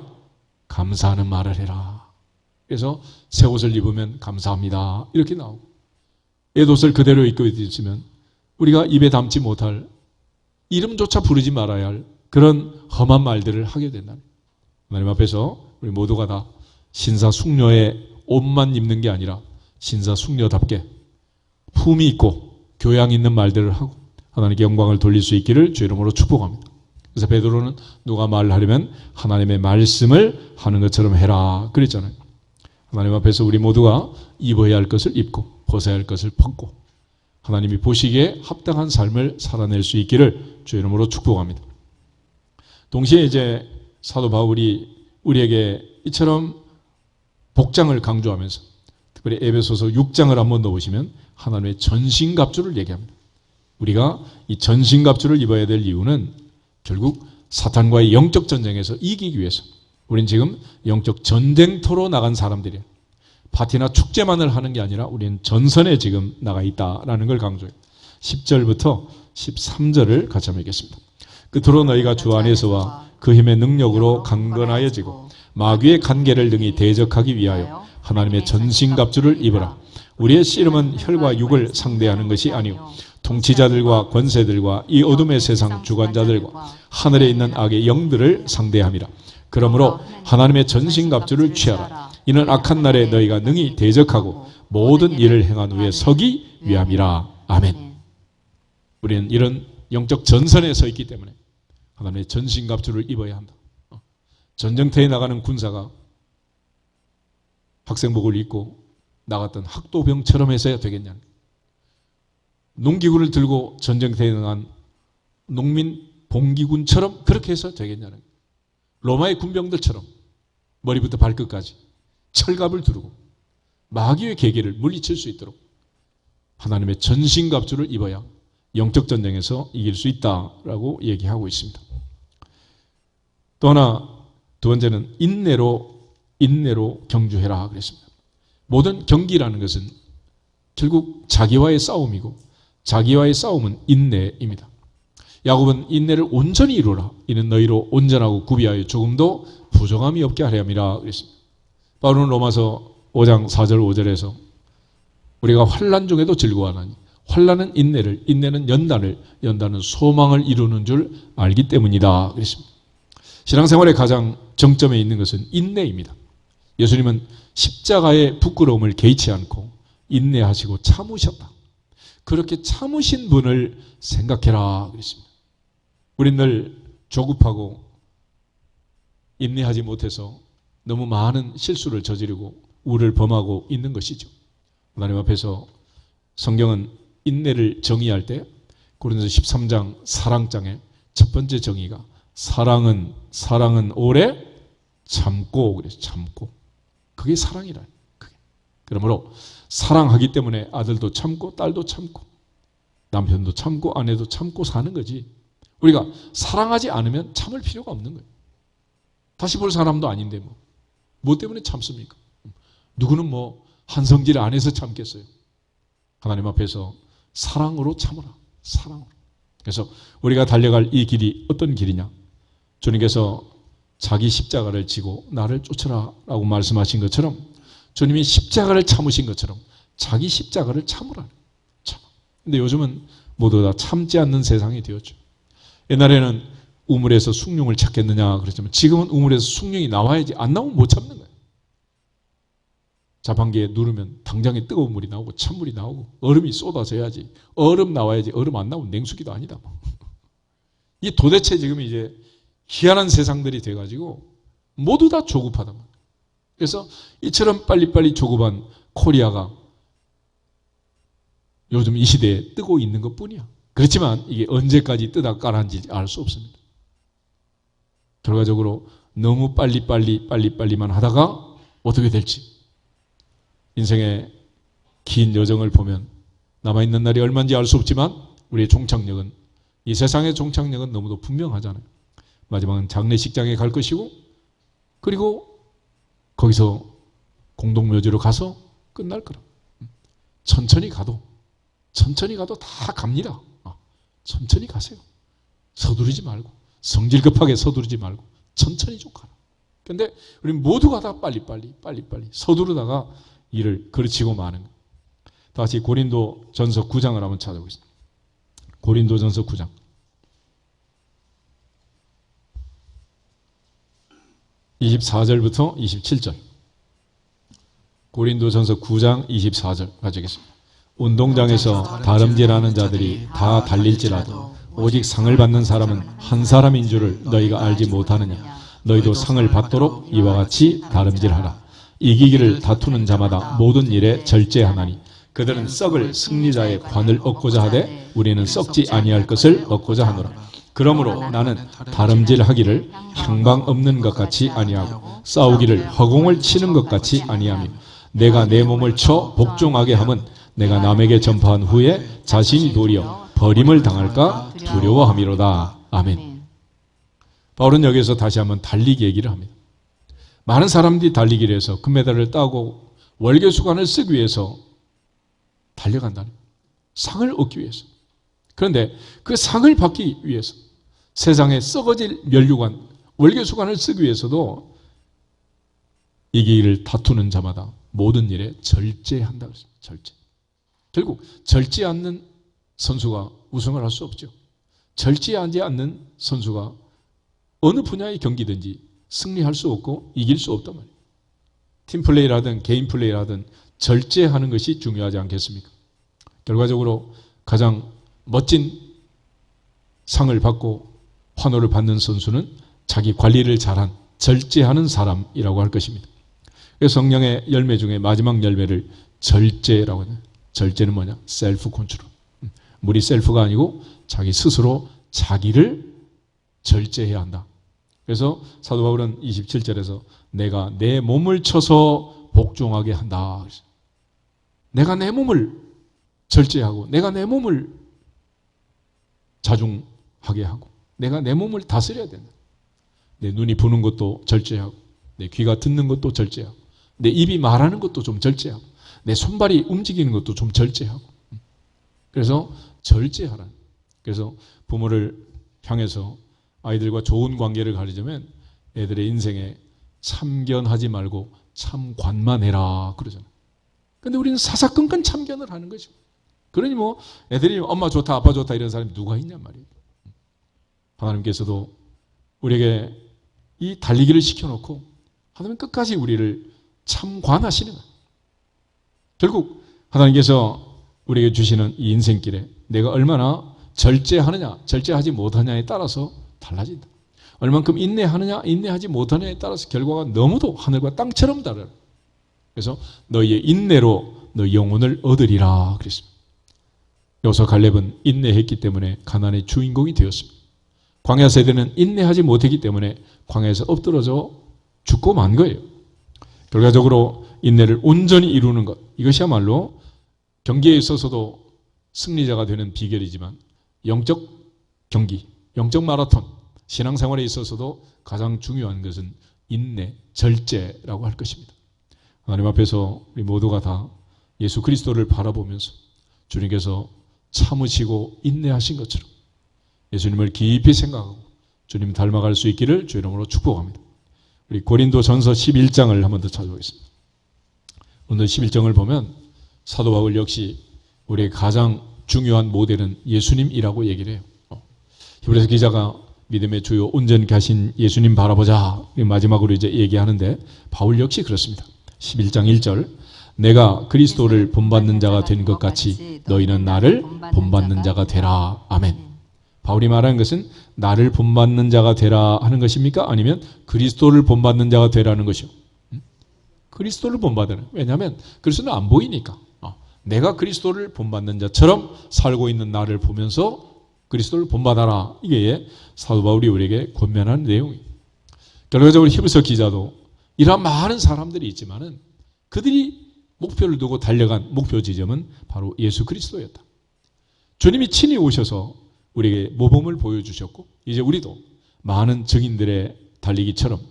감사하는 말을 해라. 그래서 새 옷을 입으면 감사합니다, 이렇게 나오고, 옛옷을 그대로 입고 있으면 우리가 입에 담지 못할, 이름조차 부르지 말아야 할 그런 험한 말들을 하게 된다는 거예요. 하나님 앞에서 우리 모두가 다 신사숙녀의 옷만 입는 게 아니라 신사숙녀답게 품이 있고 교양 있는 말들을 하고 하나님께 영광을 돌릴 수 있기를 주 이름으로 축복합니다. 그래서 베드로는 누가 말을 하려면 하나님의 말씀을 하는 것처럼 해라 그랬잖아요. 하나님 앞에서 우리 모두가 입어야 할 것을 입고 벗어야 할 것을 벗고 하나님이 보시기에 합당한 삶을 살아낼 수 있기를 주 이름으로 축복합니다. 동시에 이제 사도 바울이 우리에게 이처럼 복장을 강조하면서 특별히 에베소서 6장을 한번 더 보시면 하나님의 전신갑주를 얘기합니다. 우리가 이 전신갑주를 입어야 될 이유는 결국 사탄과의 영적 전쟁에서 이기기 위해서. 우린 지금 영적 전쟁터로 나간 사람들이에요. 파티나 축제만을 하는 게 아니라 우리는 전선에 지금 나가 있다라는 걸 강조해요. 10절부터 13절을 같이 한번 읽겠습니다. 끝으로 너희가 주 안에서와 그 힘의 능력으로 강건하여지고 마귀의 간계를 능히 대적하기 위하여 하나님의 전신갑주를 입으라. 우리의 씨름은 혈과 육을 상대하는 것이 아니오 통치자들과 권세들과 이 어둠의 세상 주관자들과 하늘에 있는 악의 영들을 상대함이라. 그러므로 하나님의 전신갑주를 취하라. 이는 악한 날에 너희가 능히 대적하고 모든 일을 행한 후에 서기 위함이라. 아멘. 우리는 이런 영적 전선에 서 있기 때문에 하나님의 전신갑주를 입어야 한다. 전쟁터에 나가는 군사가 학생복을 입고 나갔던 학도병처럼 해서야 되겠냐. 농기구를 들고 전쟁터에 나간 농민 봉기군처럼 그렇게 해서 되겠냐는. 로마의 군병들처럼 머리부터 발끝까지 철갑을 두르고 마귀의 계계를 물리칠 수 있도록 하나님의 전신갑주를 입어야 영적 전쟁에서 이길 수 있다라고 얘기하고 있습니다. 또 하나, 두 번째는 인내로 경주해라 그랬습니다. 모든 경기라는 것은 결국 자기와의 싸움이고 자기와의 싸움은 인내입니다. 야곱은 인내를 온전히 이루라. 이는 너희로 온전하고 구비하여 조금도 부정함이 없게 하려 함이라 그랬습니다. 바울은 로마서 5장 4절 5절에서 우리가 환난 중에도 즐거워하나니 환난은 인내를, 인내는 연단은 소망을 이루는 줄 알기 때문이다 그랬습니다. 신앙생활의 가장 정점에 있는 것은 인내입니다. 예수님은 십자가의 부끄러움을 개의치 않고 인내하시고 참으셨다. 그렇게 참으신 분을 생각해라 그랬습니다. 우린 늘 조급하고 인내하지 못해서 너무 많은 실수를 저지르고 우를 범하고 있는 것이죠. 하나님 앞에서 성경은 인내를 정의할 때 고린도서 13장 사랑장의 첫 번째 정의가 사랑은 오래 참고 그래서 참고 그게 사랑이라. 그러므로 사랑하기 때문에 아들도 참고 딸도 참고 남편도 참고 아내도 참고 사는 거지. 우리가 사랑하지 않으면 참을 필요가 없는 거예요. 다시 볼 사람도 아닌데 뭐 때문에 참습니까? 누구는 뭐 한성질 안 해서 참겠어요. 하나님 앞에서 사랑으로 참으라. 사랑으로. 그래서 우리가 달려갈 이 길이 어떤 길이냐? 주님께서 자기 십자가를 지고 나를 쫓으라 라고 말씀하신 것처럼 주님이 십자가를 참으신 것처럼 자기 십자가를 참으라. 참아. 근데 요즘은 모두 다 참지 않는 세상이 되었죠. 옛날에는 우물에서 숭늉을 찾겠느냐 그랬지만 지금은 우물에서 숭늉이 나와야지 안 나오면 못 참는 거예요. 자판기에 누르면 당장에 뜨거운 물이 나오고 찬물이 나오고 얼음이 쏟아져야지. 얼음 나와야지. 얼음 안 나오면 냉수기도 아니다. 이 도대체 지금 이제 희한한 세상들이 돼가지고 모두 다 조급하단 말이에요. 그래서 이처럼 빨리빨리 조급한 코리아가 요즘 이 시대에 뜨고 있는 것 뿐이야. 그렇지만 이게 언제까지 뜨다 가라앉을지 알 수 없습니다. 결과적으로 너무 빨리빨리만 하다가 어떻게 될지 인생의 긴 여정을 보면 남아있는 날이 얼마인지 알 수 없지만 우리의 종착역은 이 세상의 종착역은 너무도 분명하잖아요. 마지막은 장례식장에 갈 것이고 그리고 거기서 공동묘지로 가서 끝날 거라. 천천히 가도 다 갑니다. 천천히 가세요. 서두르지 말고 성질 급하게 서두르지 말고 천천히 좀 가라. 그런데 우리 모두가 다 빨리빨리 서두르다가 일을 거르치고 마는 거예요. 다시 고린도전서 9장을 한번 찾아보겠습니다. 고린도전서 9장 24절부터 27절. 고린도전서 9장 24절 가져오겠습니다. 운동장에서 다름질하는 자들이 다 달릴지라도 오직 상을 받는 사람은 한 사람인 줄을 너희가 알지 못하느냐. 너희도 상을 받도록 이와 같이 다름질하라. 이기기를 다투는 자마다 모든 일에 절제하나니 그들은 썩을 승리자의 관을 얻고자 하되 우리는 썩지 아니할 것을 얻고자 하노라. 그러므로 나는 다름질하기를 향방 없는 것 같이 아니하고 싸우기를 허공을 치는 것 같이 아니하며 내가 내 몸을 쳐 복종하게 함은 내가 남에게 전파한 후에 자신이 도리어 버림을 당할까 두려워함이로다. 아멘. 바울은 여기서 다시 한번 달리기 얘기를 합니다. 많은 사람들이 달리기를 해서 금메달을 따고 월계수관을 쓰기 위해서 달려간다는 거예요. 상을 얻기 위해서. 그런데 그 상을 받기 위해서 세상에 썩어질 면류관, 월계수관을 쓰기 위해서도 이기기를 다투는 자마다 모든 일에 절제한다. 절제. 결국 절제 않는 선수가 우승을 할 수 없죠. 절제하지 않는 선수가 어느 분야의 경기든지 승리할 수 없고 이길 수 없단 말이에요. 팀플레이라든 개인 플레이라든 절제하는 것이 중요하지 않겠습니까? 결과적으로 가장 멋진 상을 받고 환호를 받는 선수는 자기 관리를 잘한 절제하는 사람이라고 할 것입니다. 그래서 성령의 열매 중에 마지막 열매를 절제라고 해요. 절제는 뭐냐? 셀프 컨트롤. 우리 셀프가 아니고 자기 스스로 자기를 절제해야 한다. 그래서 사도 바울은 27절에서 내가 내 몸을 쳐서 복종하게 한다. 내가 내 몸을 절제하고 내가 내 몸을 자중하게 하고 내가 내 몸을 다스려야 된다. 내 눈이 보는 것도 절제하고 내 귀가 듣는 것도 절제하고 내 입이 말하는 것도 좀 절제하고 내 손발이 움직이는 것도 좀 절제하고 그래서 절제하라. 그래서 부모를 향해서 아이들과 좋은 관계를 가지려면 애들의 인생에 참견하지 말고 참관만 해라 그러잖아요. 근데 우리는 사사건건 참견을 하는 거죠. 그러니 뭐 애들이 엄마 좋다 아빠 좋다 이런 사람이 누가 있냔 말이에요. 하나님께서도 우리에게 이 달리기를 시켜놓고 하나님 끝까지 우리를 참관하시는 거예요. 결국 하나님께서 우리에게 주시는 이 인생길에 내가 얼마나 절제하느냐 절제하지 못하느냐에 따라서 달라진다. 얼만큼 인내하느냐 인내하지 못하느냐에 따라서 결과가 너무도 하늘과 땅처럼 다르다. 그래서 너희의 인내로 너희 영혼을 얻으리라 그랬습니다. 여호수아 갈렙은 인내했기 때문에 가나안의 주인공이 되었습니다. 광야 세대는 인내하지 못했기 때문에 광야에서 엎드러져 죽고 만 거예요. 결과적으로 인내를 온전히 이루는 것 이것이야말로 경기에 있어서도 승리자가 되는 비결이지만 영적 경기, 영적 마라톤, 신앙생활에 있어서도 가장 중요한 것은 인내, 절제라고 할 것입니다. 하나님 앞에서 우리 모두가 다 예수 그리스도를 바라보면서 주님께서 참으시고 인내하신 것처럼 예수님을 깊이 생각하고 주님 닮아갈 수 있기를 주 이름으로 축복합니다. 우리 고린도전서 11장을 한 번 더 찾아보겠습니다. 오늘 11장을 보면 사도 바울 역시 우리의 가장 중요한 모델은 예수님이라고 얘기를 해요. 히브리서 기자가 믿음의 주요 온전케 하신 예수님 바라보자. 마지막으로 이제 얘기하는데 바울 역시 그렇습니다. 11장 1절 내가 그리스도를 본받는 자가 된 것 같이 너희는 나를 본받는 자가 되라. 아멘. 바울이 말하는 것은 나를 본받는 자가 되라 하는 것입니까? 아니면 그리스도를 본받는 자가 되라는 것이요? 그리스도를 본받으라. 왜냐하면 그리스도는 안 보이니까. 내가 그리스도를 본받는 자처럼 살고 있는 나를 보면서 그리스도를 본받아라. 이게 사도 바울이 우리에게 권면하는 내용이에요. 결과적으로 히브리서 기자도 이러한 많은 사람들이 있지만은 그들이 목표를 두고 달려간 목표 지점은 바로 예수 그리스도였다. 주님이 친히 오셔서 우리에게 모범을 보여주셨고 이제 우리도 많은 증인들의 달리기처럼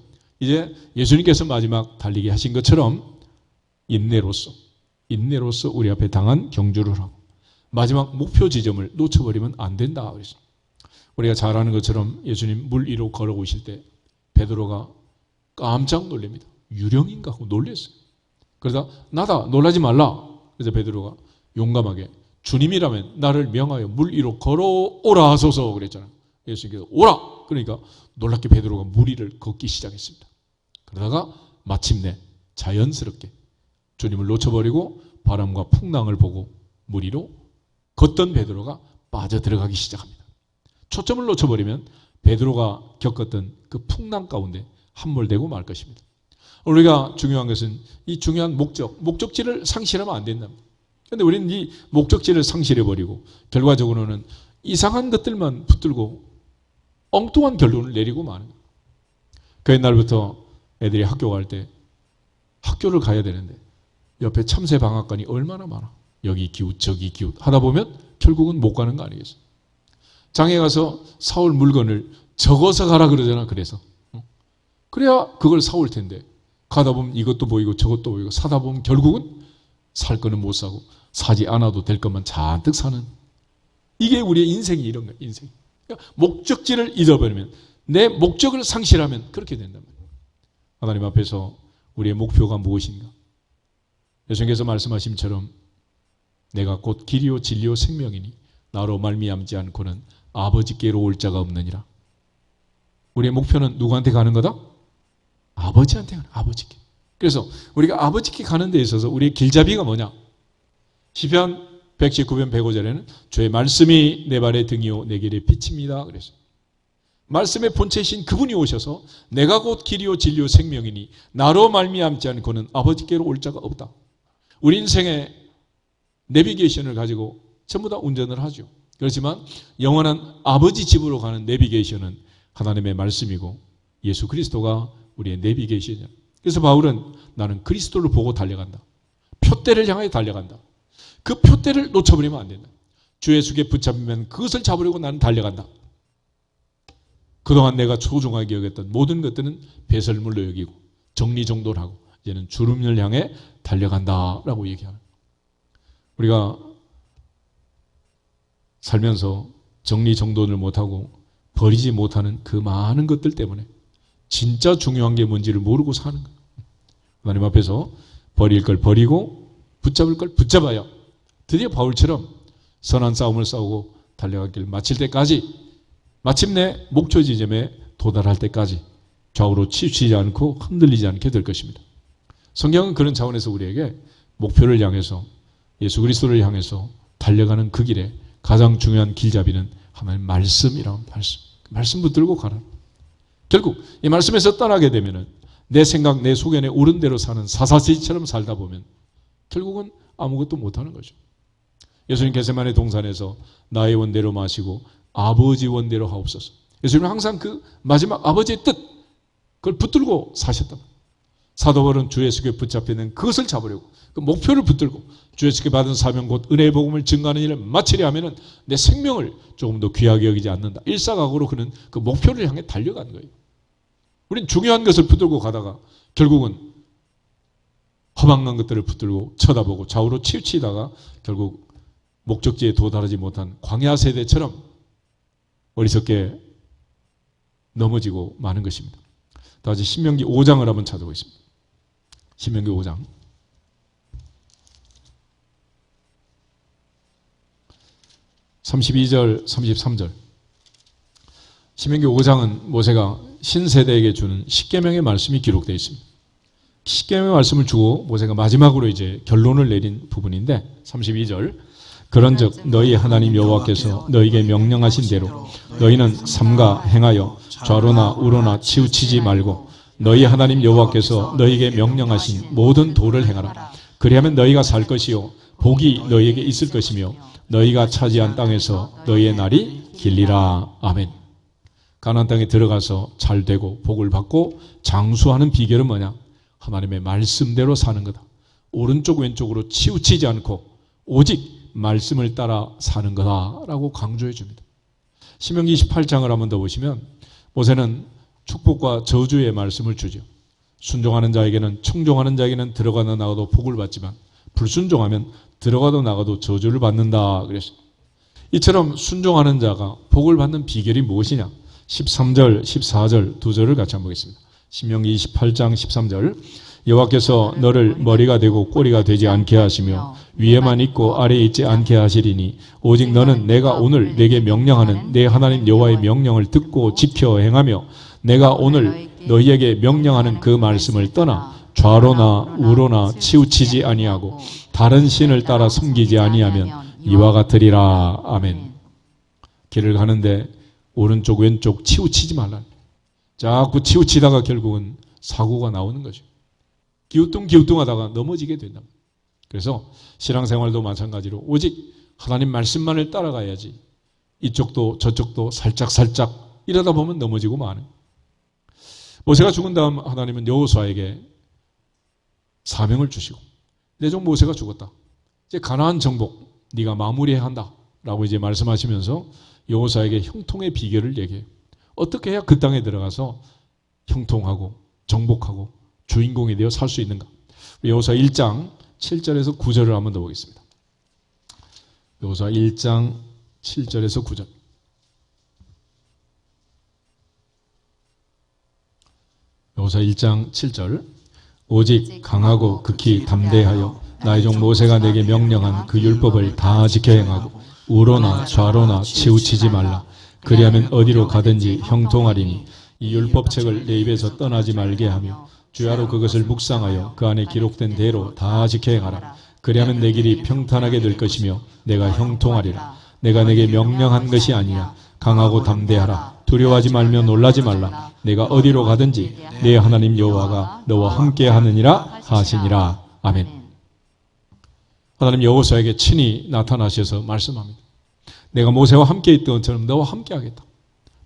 이제 예수님께서 마지막 달리기 하신 것처럼 인내로서 우리 앞에 당한 경주를 하고 마지막 목표 지점을 놓쳐버리면 안 된다. 그래서 우리가 잘 아는 것처럼 예수님 물 위로 걸어오실 때 베드로가 깜짝 놀랍니다. 유령인가 하고 놀랐어요. 그러다 나다 놀라지 말라. 그래서 베드로가 용감하게 주님이라면 나를 명하여 물 위로 걸어오라 하소서 그랬잖아요. 예수님께서 오라. 그러니까 놀랍게 베드로가 물 위를 걷기 시작했습니다. 그러다가 마침내 자연스럽게 주님을 놓쳐버리고 바람과 풍랑을 보고 물 위로 걷던 베드로가 빠져들어가기 시작합니다. 초점을 놓쳐버리면 베드로가 겪었던 그 풍랑 가운데 함몰되고 말 것입니다. 우리가 중요한 것은 이 중요한 목적지를 상실하면 안 된답니다. 그런데 우리는 이 목적지를 상실해버리고 결과적으로는 이상한 것들만 붙들고 엉뚱한 결론을 내리고 마는 거예요. 그 옛날부터 애들이 학교 갈 때 학교를 가야 되는데 옆에 참새 방앗간이 얼마나 많아. 여기 기웃 저기 기웃 하다 보면 결국은 못 가는 거 아니겠어요. 장에 가서 사올 물건을 적어서 가라 그러잖아. 그래서 그래야 그걸 사올 텐데 가다 보면 이것도 보이고 저것도 보이고 사다 보면 결국은 살 거는 못 사고 사지 않아도 될 것만 잔뜩 사는 이게 우리의 인생이 이런 거예요. 인생. 그러니까 목적지를 잊어버리면 내 목적을 상실하면 그렇게 된단 말이에요. 하나님 앞에서 우리의 목표가 무엇인가? 예수님께서 말씀하심처럼 내가 곧 길이요 진리요 생명이니 나로 말미암지 않고는 아버지께로 올 자가 없느니라. 우리의 목표는 누구한테 가는 거다? 아버지한테 가는 아버지께. 그래서 우리가 아버지께 가는 데 있어서 우리의 길잡이가 뭐냐? 시편 119편 105절에는 주의 말씀이 내 발의 등이요 내 길의 빛입니다. 그래서 말씀의 본체이신 그분이 오셔서 내가 곧 길이요 진리요 생명이니 나로 말미암지 않고는 아버지께로 올 자가 없다. 우리 인생의 내비게이션을 가지고 전부 다 운전을 하죠. 그렇지만 영원한 아버지 집으로 가는 내비게이션은 하나님의 말씀이고 예수 그리스도가 우리의 내비게이션이야. 그래서 바울은 나는 그리스도를 보고 달려간다. 표대를 향해 달려간다. 그 표대를 놓쳐버리면 안 된다. 주 예수께 붙잡으면 그것을 잡으려고 나는 달려간다. 그동안 내가 소중하게 여겼던 모든 것들은 배설물로 여기고 정리정돈을 하고 이제는 주름을 향해 달려간다라고 얘기하는. 우리가 살면서 정리정돈을 못하고 버리지 못하는 그 많은 것들 때문에 진짜 중요한 게 뭔지를 모르고 사는 거예요. 하나님 앞에서 버릴 걸 버리고 붙잡을 걸 붙잡아야 드디어 바울처럼 선한 싸움을 싸우고 달려가기를 마칠 때까지 마침내 목표 지점에 도달할 때까지 좌우로 치우치지 않고 흔들리지 않게 될 것입니다. 성경은 그런 차원에서 우리에게 목표를 향해서 예수 그리스도를 향해서 달려가는 그 길에 가장 중요한 길잡이는 하나님 말씀이라는 말씀 붙들고 가라. 결국 이 말씀에서 떠나게 되면은 내 생각, 내 소견에 오른 대로 사는 사사시처럼 살다 보면 결국은 아무것도 못하는 거죠. 예수님 겟세마네 동산에서 나의 원대로 마시고 아버지 원대로 하옵소서. 예수님은 항상 그 마지막 아버지의 뜻 그걸 붙들고 사셨다. 사도 바울은 주 예수께 붙잡혀 있는 그것을 잡으려고 그 목표를 붙들고 주 예수께 받은 사명 곧 은혜의 복음을 증거하는 일을 마치려 하면은 내 생명을 조금 더 귀하게 여기지 않는다. 일사각오로 그는 그 목표를 향해 달려간 거예요. 우린 중요한 것을 붙들고 가다가 결국은 허망한 것들을 붙들고 쳐다보고 좌우로 치우치다가 결국 목적지에 도달하지 못한 광야 세대처럼 어리석게 넘어지고 마는 것입니다. 다시 신명기 5장을 한번 찾아보겠습니다. 신명기 5장 32절 33절 신명기 5장은 모세가 신세대에게 주는 십계명의 말씀이 기록되어 있습니다. 십계명의 말씀을 주고 모세가 마지막으로 이제 결론을 내린 부분인데 32절 그런즉 너희 하나님 여호와께서 너희에게 명령하신 대로 너희는 삼가 행하여 좌로나 우로나 치우치지 말고 너희 하나님 여호와께서 너희에게 명령하신 모든 도를 행하라. 그리하면 너희가 살 것이요 복이 너희에게 있을 것이며 너희가 차지한 땅에서 너희의 날이 길리라. 아멘. 가나안 땅에 들어가서 잘 되고 복을 받고 장수하는 비결은 뭐냐? 하나님의 말씀대로 사는 거다. 오른쪽 왼쪽으로 치우치지 않고 오직 말씀을 따라 사는 거다라고 강조해 줍니다. 신명기 28장을 한번 더 보시면 모세는 축복과 저주의 말씀을 주죠. 순종하는 자에게는 청종하는 자에게는 들어가도 나가도 복을 받지만 불순종하면 들어가도 나가도 저주를 받는다 그랬습니다. 이처럼 순종하는 자가 복을 받는 비결이 무엇이냐? 13절, 14절 두 절을 같이 한번 보겠습니다. 신명기 28장 13절 여호와께서 너를 머리가 되고 꼬리가 되지 않게 하시며 위에만 있고 아래에 있지 않게 하시리니 오직 너는 내가 오늘 내게 명령하는 내 하나님 여호와의 명령을 듣고 지켜 행하며 내가 오늘 너희에게 명령하는 그 말씀을 떠나 좌로나 우로나 치우치지 아니하고 다른 신을 따라 섬기지 아니하면 이와 같으리라. 아멘. 길을 가는데 오른쪽 왼쪽 치우치지 말라. 자꾸 치우치다가 결국은 사고가 나오는 거죠. 기우뚱기우뚱하다가 넘어지게 된다. 그래서 신앙생활도 마찬가지로 오직 하나님 말씀만을 따라가야지 이쪽도 저쪽도 살짝 이러다 보면 넘어지고 마는. 모세가 죽은 다음 하나님은 여호수아에게 사명을 주시고 내 종 모세가 죽었다. 이제 가나안 정복 네가 마무리해야 한다라고 이제 말씀하시면서 여호수아에게 형통의 비결을 얘기해요. 어떻게 해야 그 땅에 들어가서 형통하고 정복하고 주인공이 되어 살 수 있는가? 여호수아 1장 7절에서 9절을 한번 더 보겠습니다. 여호수아 1장 7절에서 9절. 여호수아 1장 7절 오직 강하고 극히 담대하여 나의 종 모세가 내게 명령한 그 율법을 다 지켜 행하고 우로나 좌로나 치우치지 말라. 그리하면 어디로 가든지 형통하리니 이 율법책을 내 입에서 떠나지 말게 하며 주야로 그것을 묵상하여 그 안에 기록된 대로 다 지켜 행하라. 그리하면 내 길이 평탄하게 될 것이며 내가 형통하리라. 내가 내게 명령한 것이 아니냐. 강하고 담대하라. 두려워하지 말며 놀라지 말라. 내가 어디로 가든지 내 하나님 여호와가 너와 함께 하느니라 하시니라. 아멘. 하나님 여호수아에게 친히 나타나셔서 말씀합니다. 내가 모세와 함께 있던 것처럼 너와 함께 하겠다.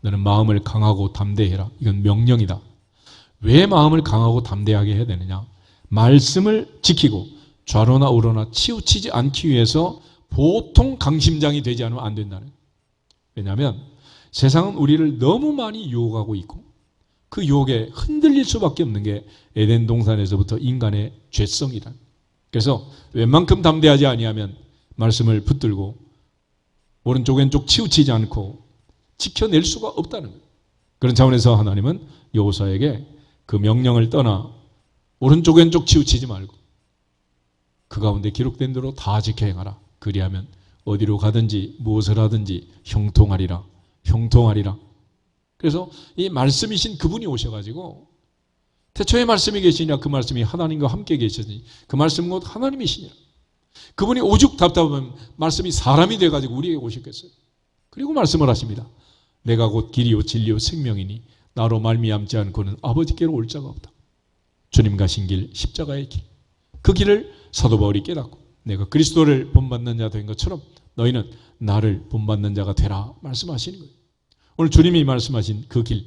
너는 마음을 강하고 담대해라. 이건 명령이다. 왜 마음을 강하고 담대하게 해야 되느냐? 말씀을 지키고 좌로나 우로나 치우치지 않기 위해서 보통 강심장이 되지 않으면 안 된다는 거예요. 왜냐하면 세상은 우리를 너무 많이 유혹하고 있고 그 유혹에 흔들릴 수밖에 없는 게 에덴 동산에서부터 인간의 죄성이다. 그래서 웬만큼 담대하지 아니하면 말씀을 붙들고 오른쪽 왼쪽 치우치지 않고 지켜낼 수가 없다는 거예요. 그런 차원에서 하나님은 여호수아에게 그 명령을 떠나 오른쪽 왼쪽 치우치지 말고 그 가운데 기록된 대로 다 지켜 행하라. 그리하면 어디로 가든지 무엇을 하든지 형통하리라. 형통하리라. 그래서 이 말씀이신 그분이 오셔가지고 태초에 말씀이 계시냐 그 말씀이 하나님과 함께 계시니 그 말씀은 곧 하나님이시니라. 그분이 오죽 답답하면 말씀이 사람이 돼가지고 우리에게 오셨겠어요. 그리고 말씀을 하십니다. 내가 곧 길이요 진리요 생명이니 나로 말미암지 않고는 아버지께로 올 자가 없다. 주님 가신 길 십자가의 길. 그 길을 사도 바울이 깨닫고 내가 그리스도를 본받는 자 된 것처럼 너희는 나를 본받는 자가 되라 말씀하시는 거예요. 오늘 주님이 말씀하신 그 길,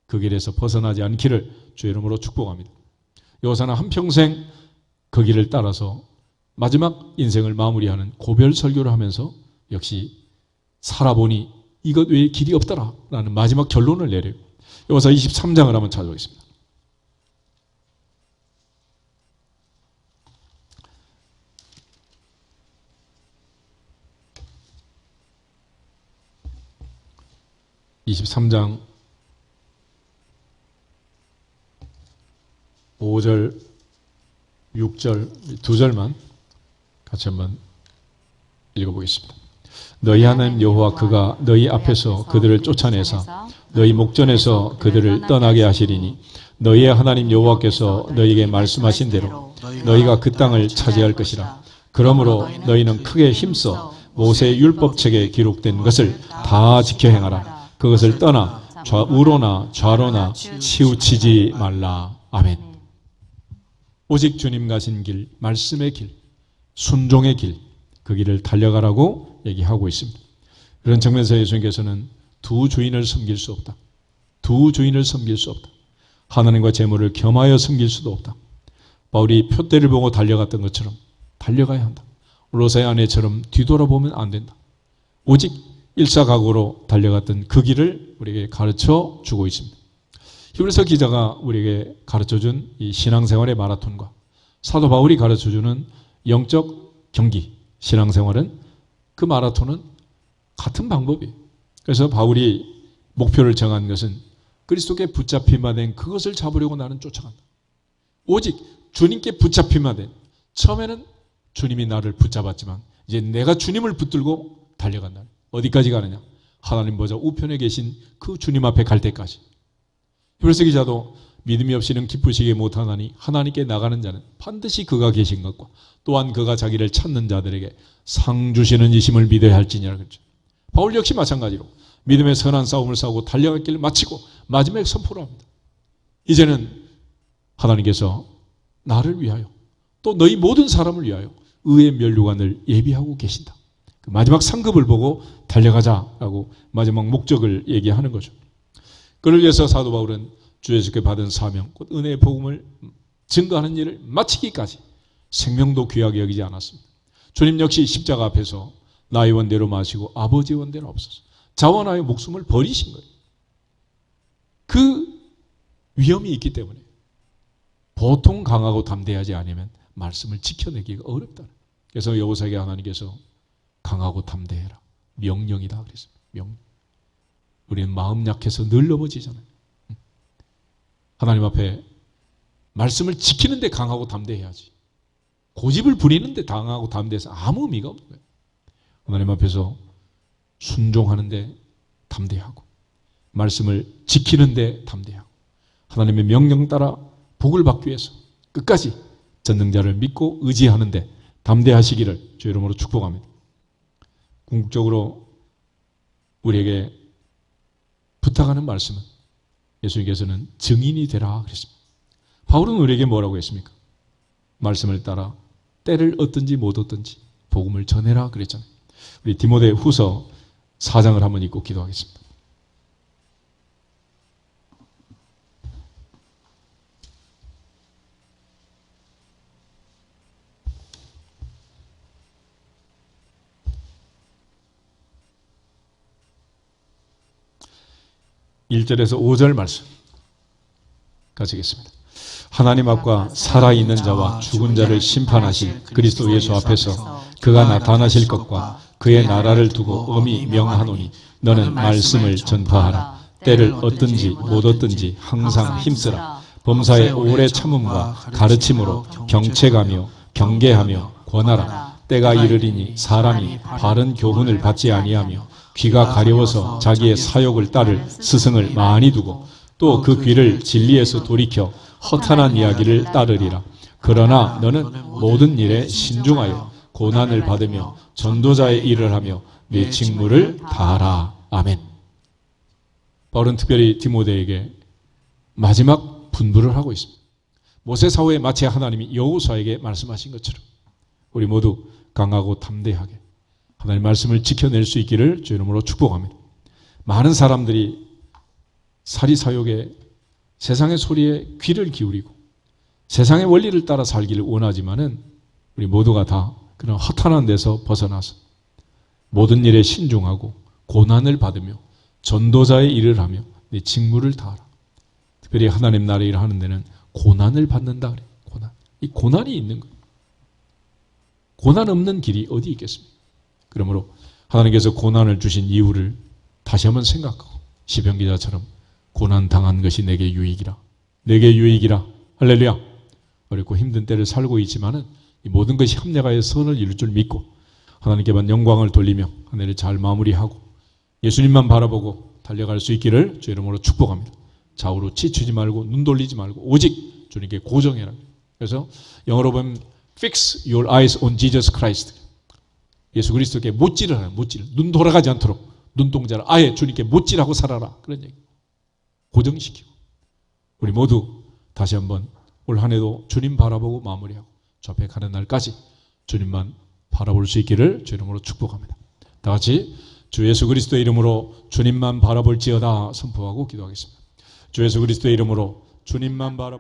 그 길에서 벗어나지 않기를 주의 이름으로 축복합니다. 여호수아는 한평생 그 길을 따라서 마지막 인생을 마무리하는 고별 설교를 하면서 역시 살아보니 이것 외에 길이 없더라 라는 마지막 결론을 내려요. 여호수아 23장을 한번 찾아보겠습니다. (23장) 5절, 6절 두 절만 같이 한번 읽어보겠습니다. 너희 하나님 여호와 그가 너희 앞에서 그들을 쫓아내사 너희 목전에서 그들을 떠나게 하시리니 너희의 하나님 여호와께서 너희에게 말씀하신 대로 너희가 그 땅을 차지할 것이라. 그러므로 너희는 크게 힘써 모세의 율법책에 기록된 것을 다 지켜 행하라. 그것을 떠나 우로나 좌로나 치우치지 말라. 아멘. 오직 주님 가신 길, 말씀의 길, 순종의 길, 그 길을 달려가라고 얘기하고 있습니다. 그런 측면에서 예수님께서는 두 주인을 섬길 수 없다. 두 주인을 섬길 수 없다. 하나님과 재물을 겸하여 섬길 수도 없다. 바울이 표대를 보고 달려갔던 것처럼 달려가야 한다. 로사의 아내처럼 뒤돌아보면 안 된다. 오직 일사각오로 달려갔던 그 길을 우리에게 가르쳐 주고 있습니다. 히브리서 기자가 우리에게 가르쳐준 이 신앙생활의 마라톤과 사도 바울이 가르쳐주는 영적 경기, 신앙생활은 그 마라톤은 같은 방법이에요. 그래서 바울이 목표를 정한 것은 그리스도께 붙잡힘만 된 그것을 잡으려고 나는 쫓아간다. 오직 주님께 붙잡힘만 된, 처음에는 주님이 나를 붙잡았지만 이제 내가 주님을 붙들고 달려간다. 어디까지 가느냐? 하나님 보좌 우편에 계신 그 주님 앞에 갈 때까지. 히브리서 기자도 믿음이 없이는 기쁘시게 못하나니 하나님께 나가는 자는 반드시 그가 계신 것과 또한 그가 자기를 찾는 자들에게 상 주시는 이심을 믿어야 할지니라 그랬죠. 바울 역시 마찬가지로 믿음의 선한 싸움을 싸우고 달려갈 길을 마치고 마지막에 선포를 합니다. 이제는 하나님께서 나를 위하여 또 너희 모든 사람을 위하여 의의 면류관을 예비하고 계신다. 그 마지막 상급을 보고 달려가자라고 마지막 목적을 얘기하는 거죠. 그를 위해서 사도 바울은 주 예수께 받은 사명, 곧 은혜의 복음을 증거하는 일을 마치기까지 생명도 귀하게 여기지 않았습니다. 주님 역시 십자가 앞에서 나의 원대로 마시고 아버지의 원대로 없어서 자원하여 목숨을 버리신 거예요. 그 위험이 있기 때문에 보통 강하고 담대하지 않으면 말씀을 지켜내기가 어렵다. 그래서 여호사에게 하나님께서 강하고 담대해라. 명령이다 그랬습니다. 명령. 우리는 마음 약해서 늘 넘어지잖아요. 하나님 앞에 말씀을 지키는데 강하고 담대해야지. 고집을 부리는데 강하고 담대해서 아무 의미가 없는 거예요. 하나님 앞에서 순종하는데 담대하고 말씀을 지키는데 담대하고 하나님의 명령 따라 복을 받기 위해서 끝까지 전능자를 믿고 의지하는데 담대하시기를 주 이름으로 축복합니다. 궁극적으로 우리에게 부탁하는 말씀은 예수님께서는 증인이 되라 그랬습니다. 바울은 우리에게 뭐라고 했습니까? 말씀을 따라 때를 얻든지 못 얻든지 복음을 전해라 그랬잖아요. 우리 디모데 후서 4장을 한번 읽고 기도하겠습니다. (1절에서) 5절 말씀 가지겠습니다. 하나님 앞과 살아있는 자와 죽은 자를 심판하실 그리스도 예수 앞에서 그가 나타나실 것과 그의 나라를 두고 엄히 명하노니 너는 말씀을 전파하라. 때를 얻든지 못 얻든지 항상 힘쓰라. 범사의 오래 참음과 가르침으로 경책하며 경계하며 권하라. 때가 이르리니 사람이 바른 교훈을 받지 아니하며 귀가 가려워서 자기의 사욕을 따를 스승을 많이 두고 또 그 귀를 진리에서 돌이켜 허탄한 이야기를 따르리라. 그러나 너는 모든 일에 신중하여 고난을 받으며 전도자의 일을 하며 네 직무를 다하라. 아멘. 바울은 특별히 디모데에게 마지막 분부를 하고 있습니다. 모세 사후에 마치 하나님이 여호수아에게 말씀하신 것처럼 우리 모두 강하고 담대하게 하나님의 말씀을 지켜낼 수 있기를 주 이름으로 축복합니다. 많은 사람들이 사리사욕에 세상의 소리에 귀를 기울이고 세상의 원리를 따라 살기를 원하지만은 우리 모두가 다 그런 허탄한 데서 벗어나서 모든 일에 신중하고 고난을 받으며 전도자의 일을 하며 내 직무를 다하라. 특별히 하나님 나라의 일을 하는 데는 고난을 받는다 그래요. 고난. 이 고난이 있는 거예요. 고난 없는 길이 어디 있겠습니까? 그러므로 하나님께서 고난을 주신 이유를 다시 한번 생각하고 시편 기자처럼 고난 당한 것이 내게 유익이라. 내게 유익이라. 할렐루야. 어렵고 힘든 때를 살고 있지만은 이 모든 것이 합력하여 선을 이룰 줄 믿고 하나님께만 영광을 돌리며 한 해를 잘 마무리하고 예수님만 바라보고 달려갈 수 있기를 주 이름으로 축복합니다. 좌우로 치추지 말고 눈 돌리지 말고 오직 주님께 고정해라. 그래서 영어로 보면 Fix your eyes on Jesus Christ. 예수 그리스도께 못질을 하라. 못질. 눈 돌아가지 않도록 눈동자를 아예 주님께 못질하고 살아라. 그런 얘기. 고정시키고 우리 모두 다시 한번 올 한 해도 주님 바라보고 마무리하고 저 앞에 가는 날까지 주님만 바라볼 수 있기를 주 이름으로 축복합니다. 다 같이 주 예수 그리스도의 이름으로 주님만 바라볼지어다 선포하고 기도하겠습니다. 주 예수 그리스도의 이름으로 주님만 바라